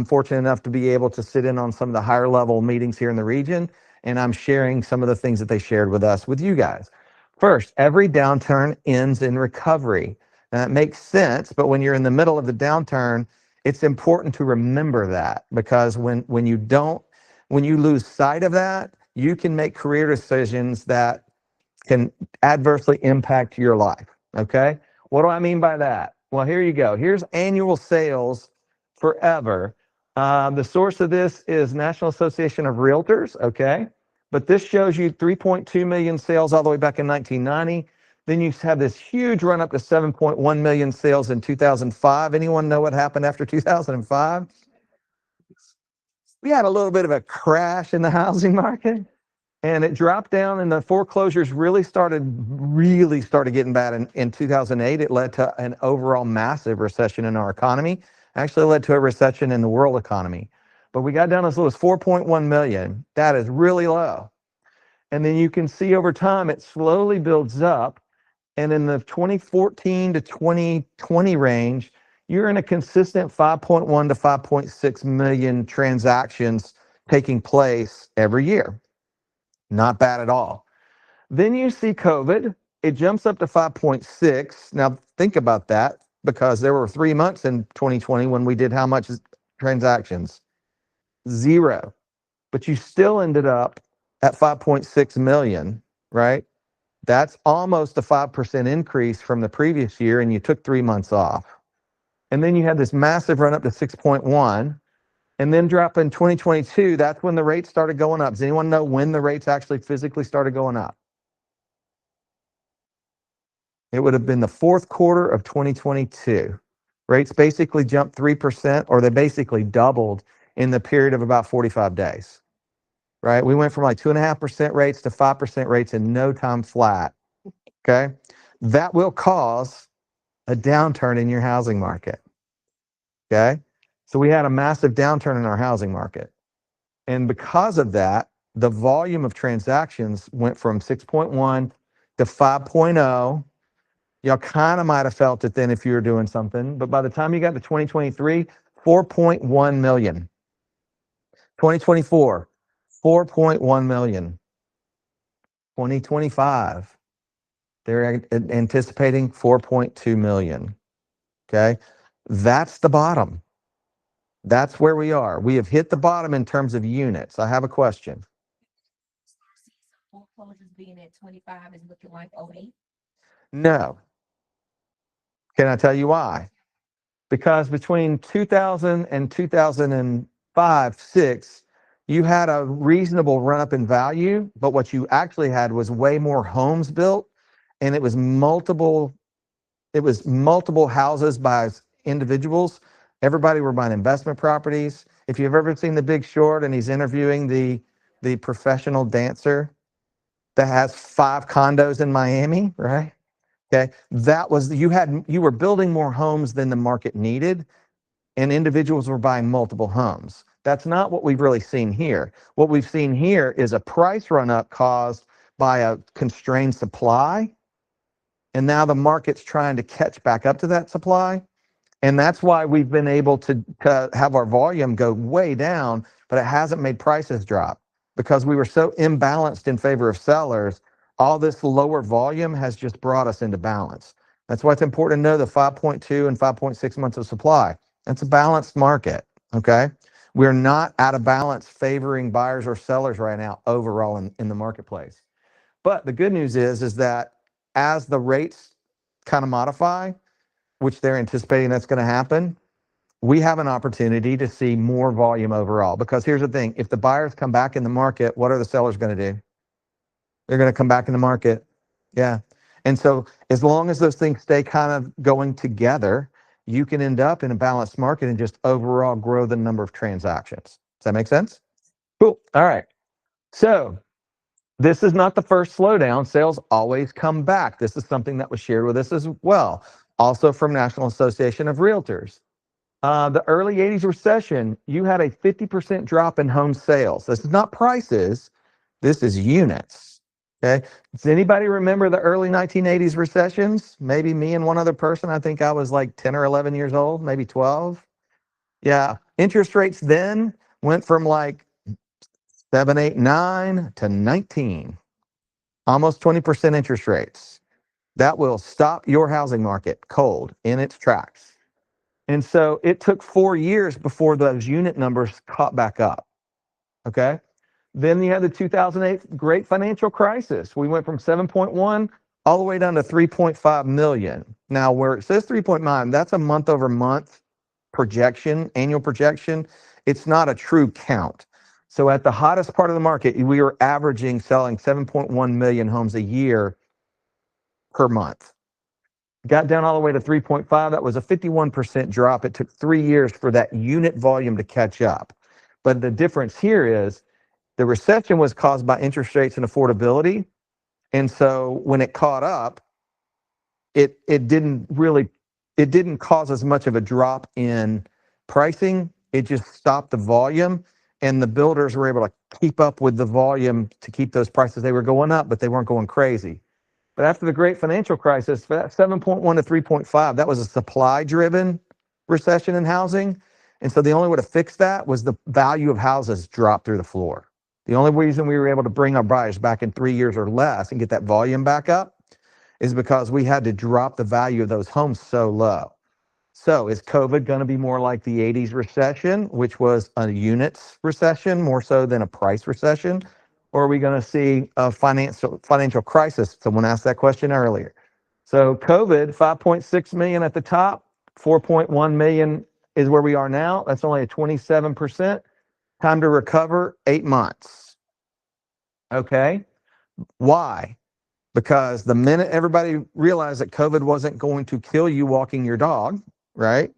fortunate enough to be able to sit in on some of the higher level meetings here in the region, and I'm sharing some of the things that they shared with us with you guys. First, every downturn ends in recovery. And that makes sense, but when you're in the middle of the downturn, it's important to remember that, because when you lose sight of that, you can make career decisions that can adversely impact your life. Okay. What do I mean by that? Well, here you go. Here's annual sales forever. The source of this is National Association of Realtors. Okay. But this shows you 3.2 million sales all the way back in 1990. Then you have this huge run up to 7.1 million sales in 2005. Anyone know what happened after 2005? We had a little bit of a crash in the housing market, and it dropped down, and the foreclosures really started getting bad in 2008. It led to an overall massive recession in our economy. Actually led to a recession in the world economy. but we got down as low as 4.1 million. That is really low. And then you can see over time, it slowly builds up. And in the 2014 to 2020 range, you're in a consistent 5.1 to 5.6 million transactions taking place every year. Not bad at all. Then you see COVID, it jumps up to 5.6. Now think about that, because there were 3 months in 2020 when we did how much transactions? 0. But you still ended up at 5.6 million, right? That's almost a 5% increase from the previous year, and you took 3 months off. And then you had this massive run up to 6.1, and then drop in 2022. That's when the rates started going up. Does anyone know when the rates actually physically started going up? It would have been the fourth quarter of 2022. Rates basically jumped 3%, or they basically doubled in the period of about 45 days, right? We went from like 2.5% rates to 5% rates in no time flat, okay? That will cause a downturn in your housing market, okay? So we had a massive downturn in our housing market. And because of that, the volume of transactions went from 6.1 to 5.0. Y'all kind of might have felt it then if you were doing something, but by the time you got to 2023, 4.1 million. 2024, 4.1 million. 2025, they're anticipating 4.2 million. Okay, that's the bottom. That's where we are. We have hit the bottom in terms of units. I have a question. Foreclosures being at 25 is looking like 08. No. Can I tell you why? Because between 2000 and 2005, 6, you had a reasonable run up in value, but what you actually had was way more homes built, and it was multiple houses by individuals. Everybody were buying investment properties. If you've ever seen The Big Short and he's interviewing the professional dancer that has 5 condos in Miami, right? Okay, that was, you were building more homes than the market needed, and individuals were buying multiple homes. That's not what we've really seen here. What we've seen here is a price run up caused by a constrained supply, and now the market's trying to catch back up to that supply. And that's why we've been able to have our volume go way down, but it hasn't made prices drop, because we were so imbalanced in favor of sellers. All this lower volume has just brought us into balance. That's why it's important to know the 5.2 and 5.6 months of supply. That's a balanced market, okay? We're not out of balance favoring buyers or sellers right now overall in the marketplace. But the good news is that as the rates kind of modify, which they're anticipating that's going to happen, we have an opportunity to see more volume overall. Because here's the thing, if the buyers come back in the market, what are the sellers going to do? They're going to come back in the market. Yeah. And so as long as those things stay kind of going together, you can end up in a balanced market and just overall grow the number of transactions. Does that make sense? Cool. All right. So this is not the first slowdown. Sales always come back. This is something that was shared with us as well. Also from National Association of Realtors. The early 80s recession, you had a 50% drop in home sales. This is not prices. This is units. Okay. Does anybody remember the early 1980s recessions? Maybe me and one other person. I think I was like 10 or 11 years old, maybe 12. Yeah. Interest rates then went from like 7, 8, 9 to 19. Almost 20% interest rates. That will stop your housing market cold in its tracks. And so it took 4 years before those unit numbers caught back up. Okay. Then you had the 2008 great financial crisis. We went from 7.1 all the way down to 3.5 million. Now, where it says 3.9, that's a month over month projection, annual projection. It's not a true count. So at the hottest part of the market, we were averaging selling 7.1 million homes a year per month. Got down all the way to 3.5. That was a 51% drop. It took 3 years for that unit volume to catch up. But the difference here is the recession was caused by interest rates and affordability. And so when it caught up, it didn't cause as much of a drop in pricing. it just stopped the volume, and the builders were able to keep up with the volume to keep those prices. They were going up, but they weren't going crazy. But after the great financial crisis, for that 7.1 to 3.5, that was a supply driven recession in housing. And so the only way to fix that was the value of houses dropped through the floor. The only reason we were able to bring our buyers back in 3 years or less and get that volume back up is because we had to drop the value of those homes so low. So is COVID going to be more like the 80s recession, which was a units recession more so than a price recession? Or are we going to see a financial crisis? Someone asked that question earlier. So COVID, 5.6 million at the top, 4.1 million is where we are now. That's only a 27%. Time to recover, 8 months. Okay. Why? Because the minute everybody realized that COVID wasn't going to kill you walking your dog, right?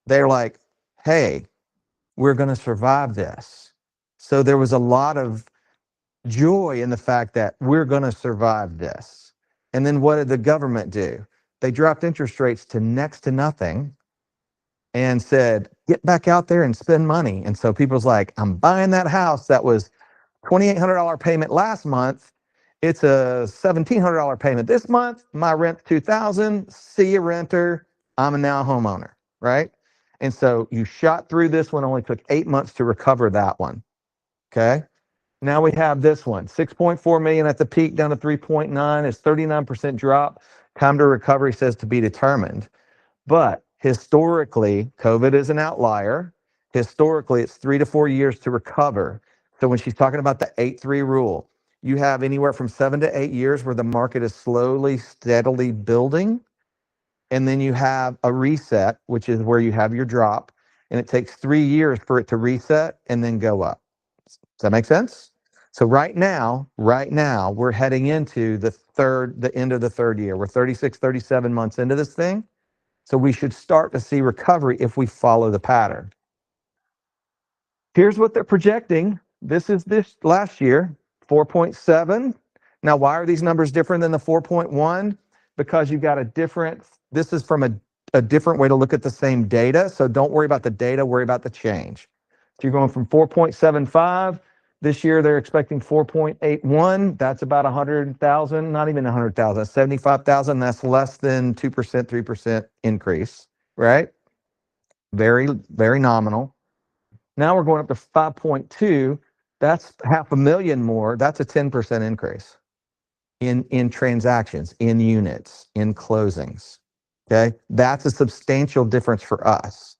They're like, hey, we're going to survive this. So there was a lot of joy in the fact that we're going to survive this. And then what did the government do? They dropped interest rates to next to nothing and said, get back out there and spend money. And so people's like, I'm buying that house that was $2,800 payment last month. It's a $1,700 payment this month. My rent's $2,000. See you, renter. I'm a now homeowner, right? And so you shot through this one. Only took 8 months to recover that one. Okay. Now we have this one, 6.4 million at the peak down to 3.9. It's 39% drop. Time to recovery says to be determined. But historically, COVID is an outlier. Historically, it's 3 to 4 years to recover. So when she's talking about the 8-3 rule, you have anywhere from 7 to 8 years where the market is slowly, steadily building. And then you have a reset, which is where you have your drop. And it takes 3 years for it to reset and then go up. Does that make sense? So right now, we're heading into the end of the third year. We're 36, 37 months into this thing. So we should start to see recovery if we follow the pattern. Here's what they're projecting. This is this last year, 4.7. Now, why are these numbers different than the 4.1? Because you've got this is from a different way to look at the same data. So don't worry about the data, worry about the change. So you're going from 4.75. This year, they're expecting 4.81. That's about 100,000, not even 100,000, 75,000. That's less than 2%, 3% increase, right? Very, very nominal. Now we're going up to 5.2. That's 500,000 more. That's a 10% increase in transactions, in units, in closings. Okay. That's a substantial difference for us,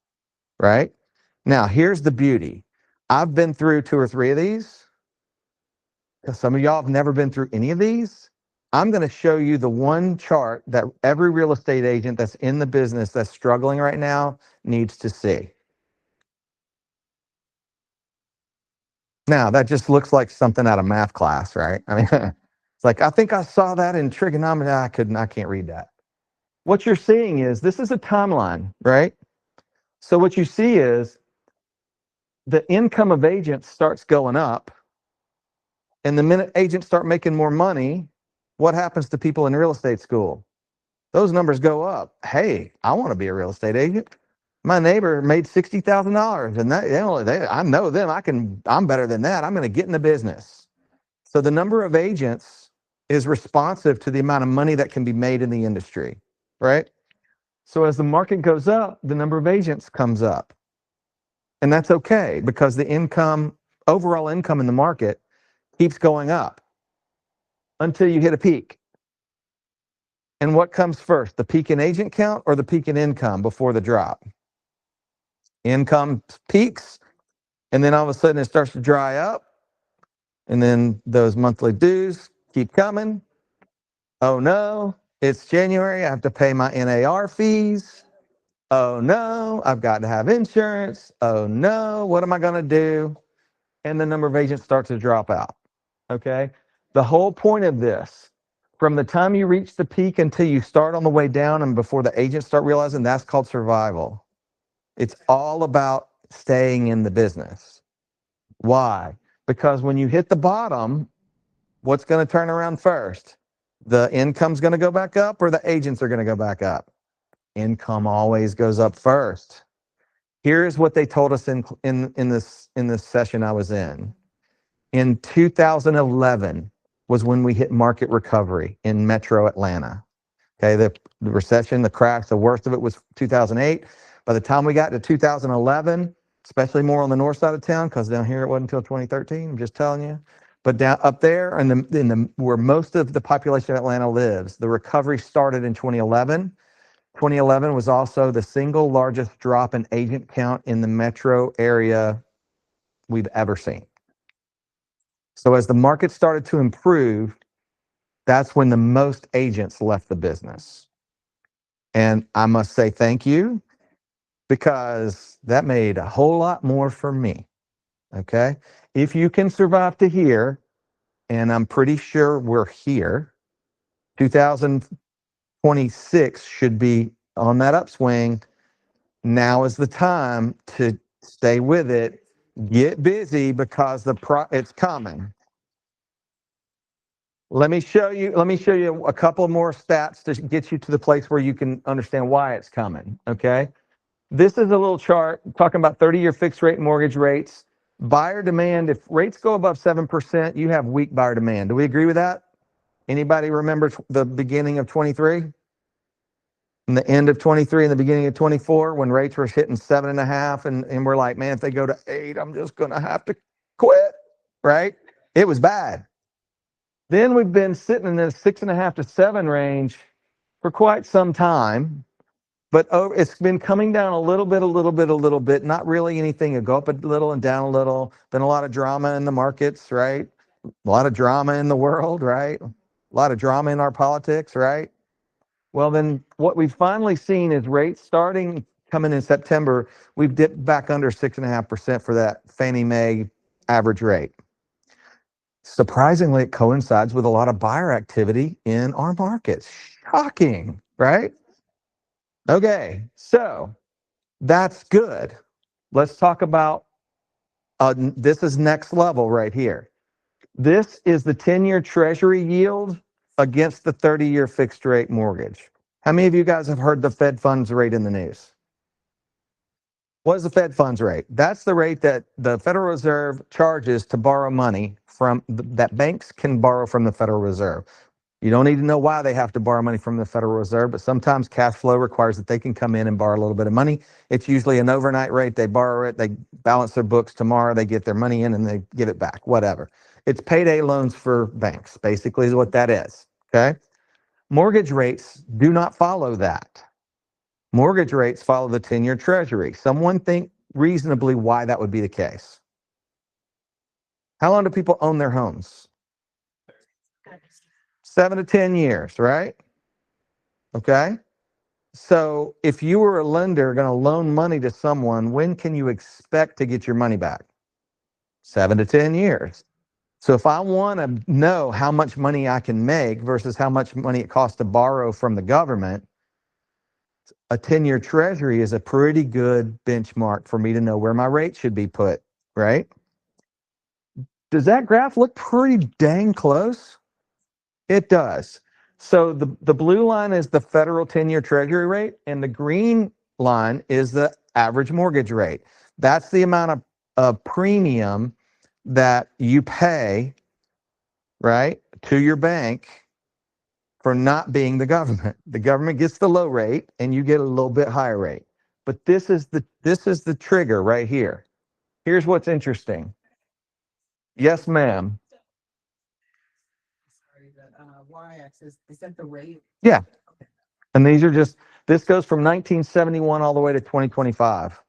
right? Now, here's the beauty. I've been through 2 or 3 of these. Some of y'all have never been through any of these. I'm going to show you the one chart that every real estate agent that's in the business that's struggling right now needs to see. Now, that just looks like something out of math class, right? I mean, it's like, I think I saw that in trigonometry. I can't read that. What you're seeing is, this is a timeline, right? So what you see is the income of agents starts going up. And the minute agents start making more money, what happens to people in real estate school? Those numbers go up. Hey, I want to be a real estate agent. My neighbor made $60,000 and I know them. I'm better than that. I'm going to get in the business. So the number of agents is responsive to the amount of money that can be made in the industry, right? So as the market goes up, the number of agents comes up. And that's okay because the overall income in the market keeps going up until you hit a peak. And what comes first, the peak in agent count or the peak in income before the drop? Income peaks, and then all of a sudden it starts to dry up. And then those monthly dues keep coming. Oh no, it's January. I have to pay my NAR fees. Oh no, I've got to have insurance. Oh no, what am I going to do? And the number of agents starts to drop out. Okay. The whole point of this, from the time you reach the peak until you start on the way down and before the agents start realizing, that's called survival. It's all about staying in the business. Why? Because when you hit the bottom, what's going to turn around first? The income's going to go back up or the agents are going to go back up? Income always goes up first. Here's what they told us in this session I was in. In 2011 was when we hit market recovery in Metro Atlanta. Okay, the recession, the crash, the worst of it was 2008. By the time we got to 2011, especially more on the north side of town, because down here it wasn't until 2013. I'm just telling you. But down up there in the where most of the population of Atlanta lives, the recovery started in 2011. 2011 was also the single largest drop in agent count in the metro area we've ever seen. So as the market started to improve, that's when the most agents left the business. And I must say thank you, because that made a whole lot more for me. Okay. If you can survive to here, and I'm pretty sure we're here, 2026 should be on that upswing. Now is the time to stay with it, get busy, because it's coming. Let me show you a couple more stats to get you to the place where you can understand why it's coming. Okay. This is a little chart talking about 30-year fixed rate mortgage rates. Buyer demand, if rates go above 7%, you have weak buyer demand. Do we agree with that? Anybody remember the beginning of 23? And the end of 23 and the beginning of 24, when rates were hitting 7.5, and we're like, man, if they go to 8, I'm just going to have to quit, right? It was bad. Then we've been sitting in the 6.5 to 7 range for quite some time. But it's been coming down a little bit, not really anything. It go up a little and down a little. Been a lot of drama in the markets, right? A lot of drama in the world, right? A lot of drama in our politics, right? Well, then what we've finally seen is rates starting coming in September. We've dipped back under 6.5% for that Fannie Mae average rate. Surprisingly, it coincides with a lot of buyer activity in our markets. Shocking, right? Okay, so that's good. Let's talk about, this is next level right here. This is the 10-year treasury yield against the 30-year fixed rate mortgage. How many of you guys have heard the Fed funds rate in the news? What is the Fed funds rate? That's the rate that the Federal Reserve charges to borrow money that banks can borrow from the Federal Reserve. You don't need to know why they have to borrow money from the Federal Reserve, but sometimes cash flow requires that they can come in and borrow a little bit of money. It's usually an overnight rate. They borrow it, they balance their books tomorrow, they get their money in and they give it back, whatever. It's payday loans for banks, basically is what that is, okay? Mortgage rates do not follow that. Mortgage rates follow the 10-year treasury. Someone think reasonably why that would be the case. How long do people own their homes? 7 to 10 years, right? Okay. So if you were a lender going to loan money to someone, when can you expect to get your money back? 7 to 10 years. So if I want to know how much money I can make versus how much money it costs to borrow from the government, a 10-year treasury is a pretty good benchmark for me to know where my rate should be put, right? Does that graph look pretty dang close? It does. So the blue line is the federal 10-year treasury rate, and the green line is the average mortgage rate. That's the amount of premium that you pay, right, to your bank for not being the government. The government gets the low rate and you get a little bit higher rate. But this is the trigger right here. Here's what's interesting. Yes, ma'am. Sorry, the y-axis, is that the rate? Yeah. And this goes from 1971 all the way to 2025.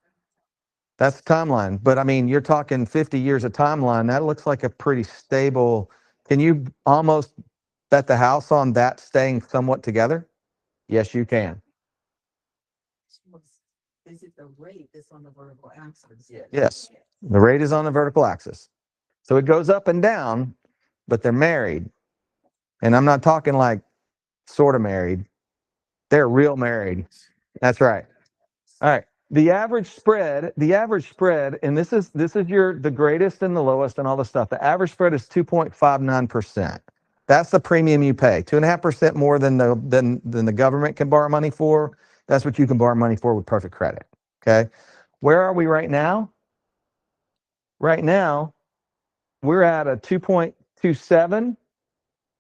That's the timeline. But I mean, you're talking 50 years of timeline. That looks like a pretty stable. Can you almost bet the house on that staying somewhat together? Yes, you can. Is it the rate that's on the vertical axis? Yes. The rate is on the vertical axis. So it goes up and down, but they're married. And I'm not talking like sort of married. They're real married. That's right. All right. The average spread, and this is the greatest and the lowest and all the stuff. The average spread is 2.59%. That's the premium you pay. 2.5% more than the government can borrow money for. That's what you can borrow money for with perfect credit. Okay. Where are we right now? Right now, we're at a 2.27.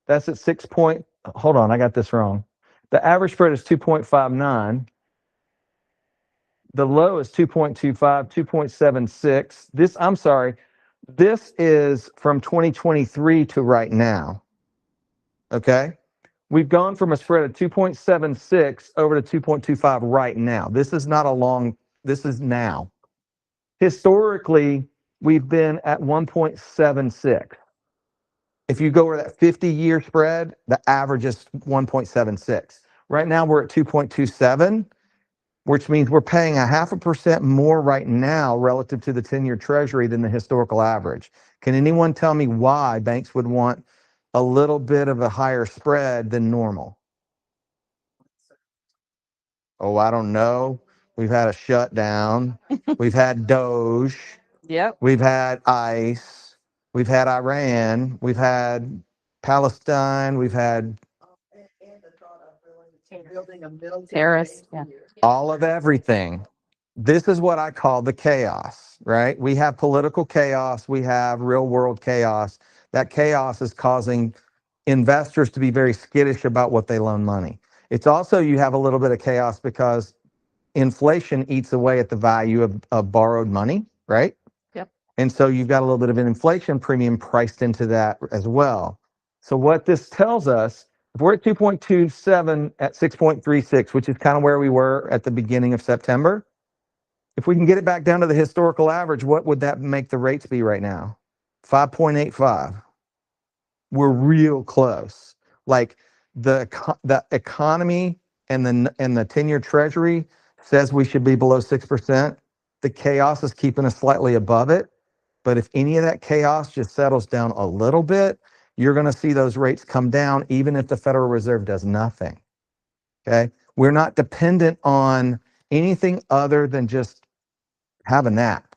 That's at 6 point. Hold on, I got this wrong. The average spread is 2.59. The low is 2.25, 2.76. I'm sorry. This is from 2023 to right now. Okay. We've gone from a spread of 2.76 over to 2.25 right now. This is not a long, this is now. Historically, we've been at 1.76. If you go over that 50-year spread, the average is 1.76. Right now, we're at 2.27, which means we're paying 0.5% more right now relative to the 10-year treasury than the historical average. Can anyone tell me why banks would want a little bit of a higher spread than normal? Oh, I don't know. We've had a shutdown. We've had Doge. Yep. We've had ICE. We've had Iran. We've had Palestine. We've had Building a military Terrorists, base yeah. here. all of everything. This is what I call the chaos, right? We have political chaos. We have real world chaos. That chaos is causing investors to be very skittish about what they loan money. It's also, you have a little bit of chaos because inflation eats away at the value of borrowed money, right? Yep. And so you've got a little bit of an inflation premium priced into that as well. So what this tells us, if we're at 2.27 at 6.36, which is kind of where we were at the beginning of September, if we can get it back down to the historical average, what would that make the rates be right now? 5.85. We're real close. Like the economy and the 10-year treasury says we should be below 6%. The chaos is keeping us slightly above it. But if any of that chaos just settles down a little bit, you're going to see those rates come down, even if the Federal Reserve does nothing. Okay. We're not dependent on anything other than just have a nap.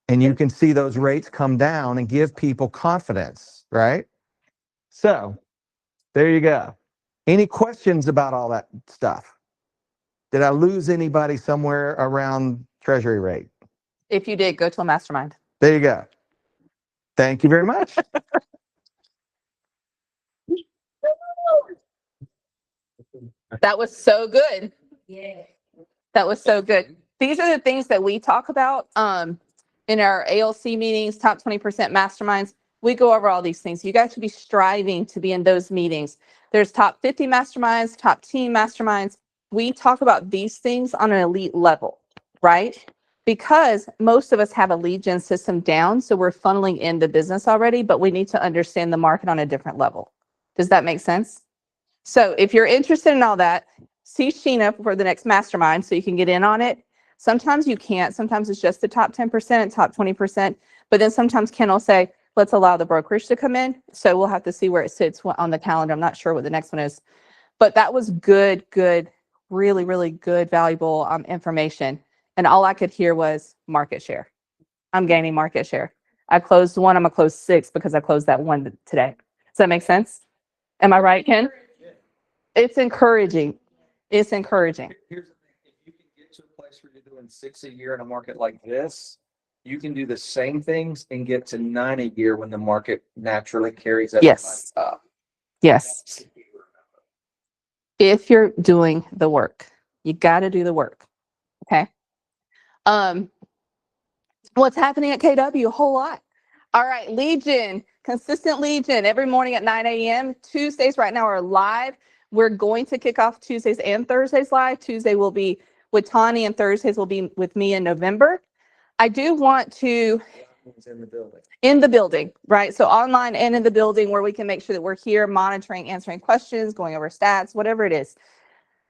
And you can see those rates come down and give people confidence, right? So there you go. Any questions about all that stuff? Did I lose anybody somewhere around treasury rate? If you did, go to a mastermind. There you go. Thank you very much. That was so good. Yeah. That was so good. These are the things that we talk about in our ALC meetings, top 20% masterminds. We go over all these things. You guys should be striving to be in those meetings. There's top 50 masterminds, top team masterminds. We talk about these things on an elite level, right? Because most of us have a lead gen system down, so we're funneling in the business already, but we need to understand the market on a different level. Does that make sense? So if you're interested in all that, see Sheena for the next mastermind so you can get in on it. Sometimes you can't. Sometimes it's just the top 10%, top 20%. But then sometimes Ken will say, let's allow the brokerage to come in. So we'll have to see where it sits on the calendar. I'm not sure what the next one is. But that was good, really, really good, valuable information. And all I could hear was market share. I'm gaining market share. I closed one. I'm going to close 6 because I closed that one today. Does that make sense? Am I right, Ken? It's encouraging. It's encouraging. Here's the thing, if you can get to a place where you're doing 6 a year in a market like this, you can do the same things and get to 9 a year when the market naturally carries everybody Yes. up. Yes. If you're doing the work, you got to do the work. Okay. What's happening at KW? A whole lot. All right. Lead gen, consistent lead gen every morning at 9 a.m. Tuesdays right now are live. We're going to kick off Tuesdays and Thursdays live. Tuesday will be with Tawny and Thursdays will be with me in November. I do want to in the building, right? So online and in the building where we can make sure that we're here monitoring, answering questions, going over stats, whatever it is.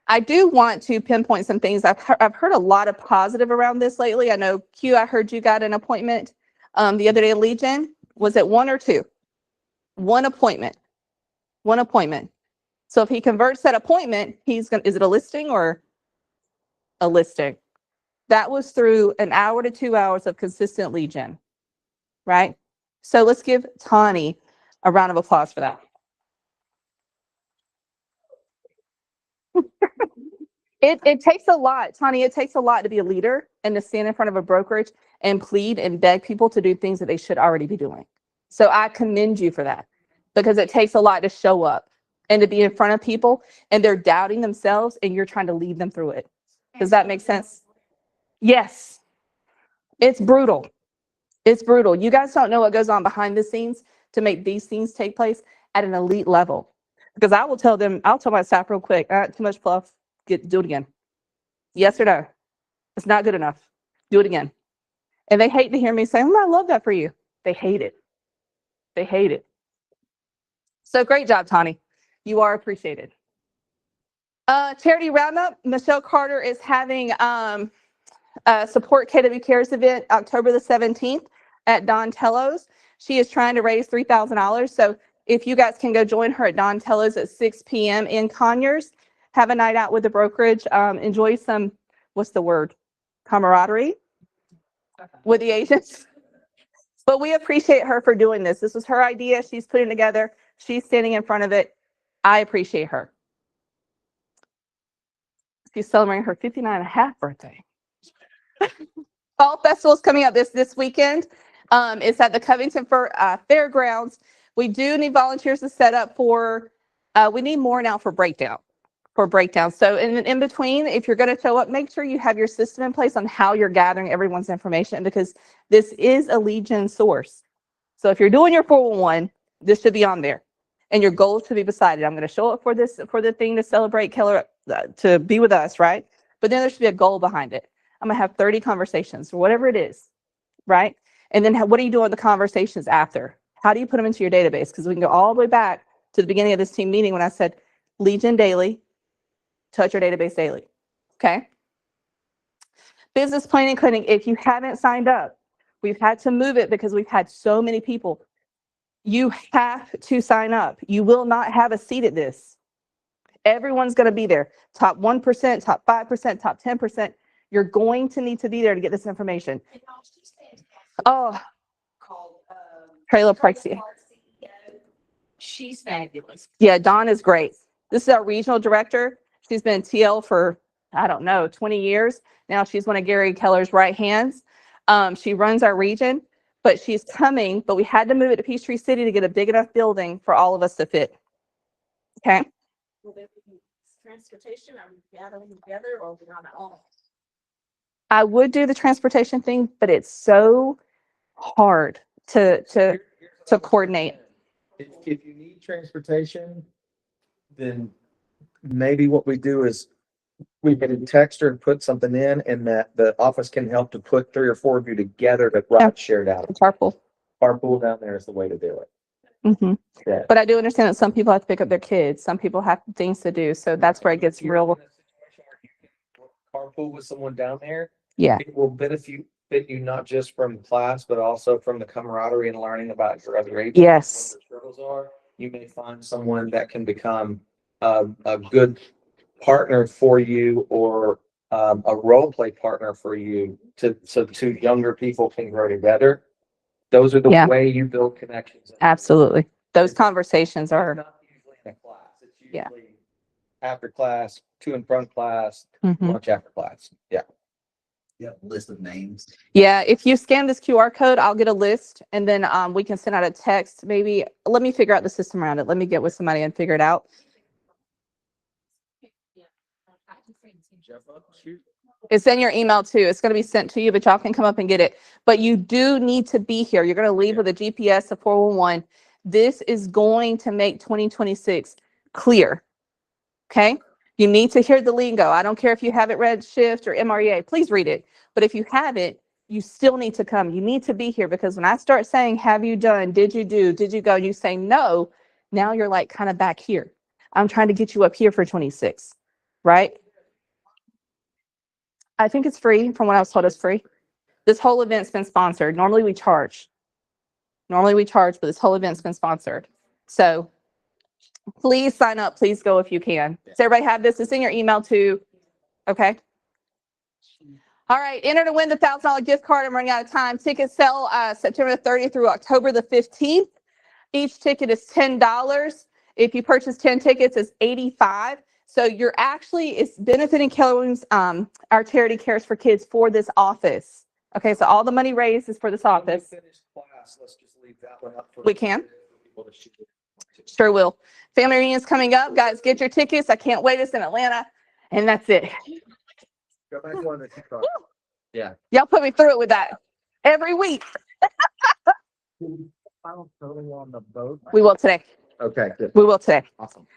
I do want to pinpoint some things. I've heard a lot of positive around this lately. I know Q, I heard you got an appointment the other day at Legion. Was it 1 or 2? One appointment. So if he converts that appointment, is it a listing or a listing? That was through an hour to 2 hours of consistent lead gen, right? So let's give Tawny a round of applause for that. It takes a lot, Tawny, it takes a lot to be a leader. and to stand in front of a brokerage and plead and beg people to do things that they should already be doing. So I commend you for that, because it takes a lot to show up and to be in front of people and they're doubting themselves and you're trying to lead them through it. Does that make sense? Yes. It's brutal. It's brutal. You guys don't know what goes on behind the scenes to make these things take place at an elite level. Because I will tell them, I'll tell my staff real quick, too much fluff, do it again. Yes or no? It's not good enough. Do it again. And they hate to hear me say, I love that for you. They hate it. They hate it. So great job, Tawny. You are appreciated. Charity Roundup, Michelle Carter is having a Support KW Cares event October the 17th at Don Tello's. She is trying to raise $3,000. So if you guys can go join her at Don Tello's at 6 p.m. in Conyers, have a night out with the brokerage, enjoy some, what's the word? Camaraderie with the agents. But we appreciate her for doing this. This was her idea. She's putting it together. She's standing in front of it. I appreciate her. She's celebrating her 59.5 birthday. Fall Festival is coming up this weekend. It's at the Covington Fairgrounds. We do need volunteers to set up for, we need more now for breakdown. So in between, if you're going to show up, make sure you have your system in place on how you're gathering everyone's information, because this is a Legion source. So if you're doing your 411, this should be on there. And your goal should be beside it. I'm going to show up for the thing to celebrate Keller, to be with us, right? But then there should be a goal behind it. I'm going to have 30 conversations or whatever it is, right? And then what are you doing with the conversations after? How do you put them into your database? Because we can go all the way back to the beginning of this team meeting when I said Legion daily, touch your database daily, okay? Business planning clinic, if you haven't signed up, we've had to move it because we've had so many people. You have to sign up. You will not have a seat at this. Everyone's going to be there. Top 1%, top 5%, top 10%. You're going to need to be there to get this information. Oh, Trailer Park CEO. She's fabulous. Yeah, Dawn is great. This is our regional director. She's been TL for, I don't know, 20 years. Now she's one of Gary Keller's right hands. She runs our region, but she's coming, but we had to move it to Peachtree City to get a big enough building for all of us to fit. Okay. Transportation, are we gathering together or we're not at all? I would do the transportation thing, but it's so hard to coordinate. If you need transportation, then maybe what we do is we can text her and put something in, and that the office can help to put 3 or 4 of you together to ride shared out. Carpool. Carpool down there is the way to do it. Mm-hmm. Yeah. But I do understand that some people have to pick up their kids. Some people have things to do. So that's where it gets real. Carpool with someone down there. Yeah. It will benefit you not just from class, but also from the camaraderie and learning about your other agents. Yes. What their struggles are. You may find someone that can become a good partner for you, or a role play partner for you, so two younger people can grow together. Those are the way you build connections. Absolutely. Those conversations are. It's not usually in a class. It's usually after class, 2 in front class, Mhm. lunch after class. Yeah. Yeah, list of names. Yeah, if you scan this QR code, I'll get a list, and then we can send out a text. Maybe let me figure out the system around it. Let me get with somebody and figure it out. It's in your email too. It's going to be sent to you, but y'all can come up and get it. But you do need to be here. You're going to leave with a GPS, a 411. This is going to make 2026 clear. Okay? You need to hear the lingo. I don't care if you haven't read Shift or MREA. Please read it. But if you haven't, you still need to come. You need to be here, because when I start saying, have you done, did you do, did you go, and you say no, now you're like kind of back here. I'm trying to get you up here for 26, right? I think it's free. From what I was told, it's free. This whole event's been sponsored. Normally we charge, but this whole event's been sponsored. So please sign up. Please go if you can. Does everybody have this? It's in your email too. Okay. All right. Enter to win the $1,000 gift card. I'm running out of time. Tickets sell September 30th through October the 15th. Each ticket is $10. If you purchase 10 tickets, it's $85. So you're actually, it's benefiting Keller Williams, our charity Cares for Kids for this office. Okay, so all the money raised is for this office. Let's just leave that one up. We can. Sure will. Family reunion's coming up. Guys, get your tickets. I can't wait. It's in Atlanta. And that's it. Go back on the TikTok. Yeah. Y'all put me through it with that every week. Final total on the boat. We will today. Okay, good. We will today. Awesome.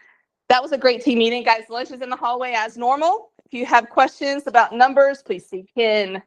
That was a great team meeting. Guys, lunch is in the hallway as normal. If you have questions about numbers, please see Ken.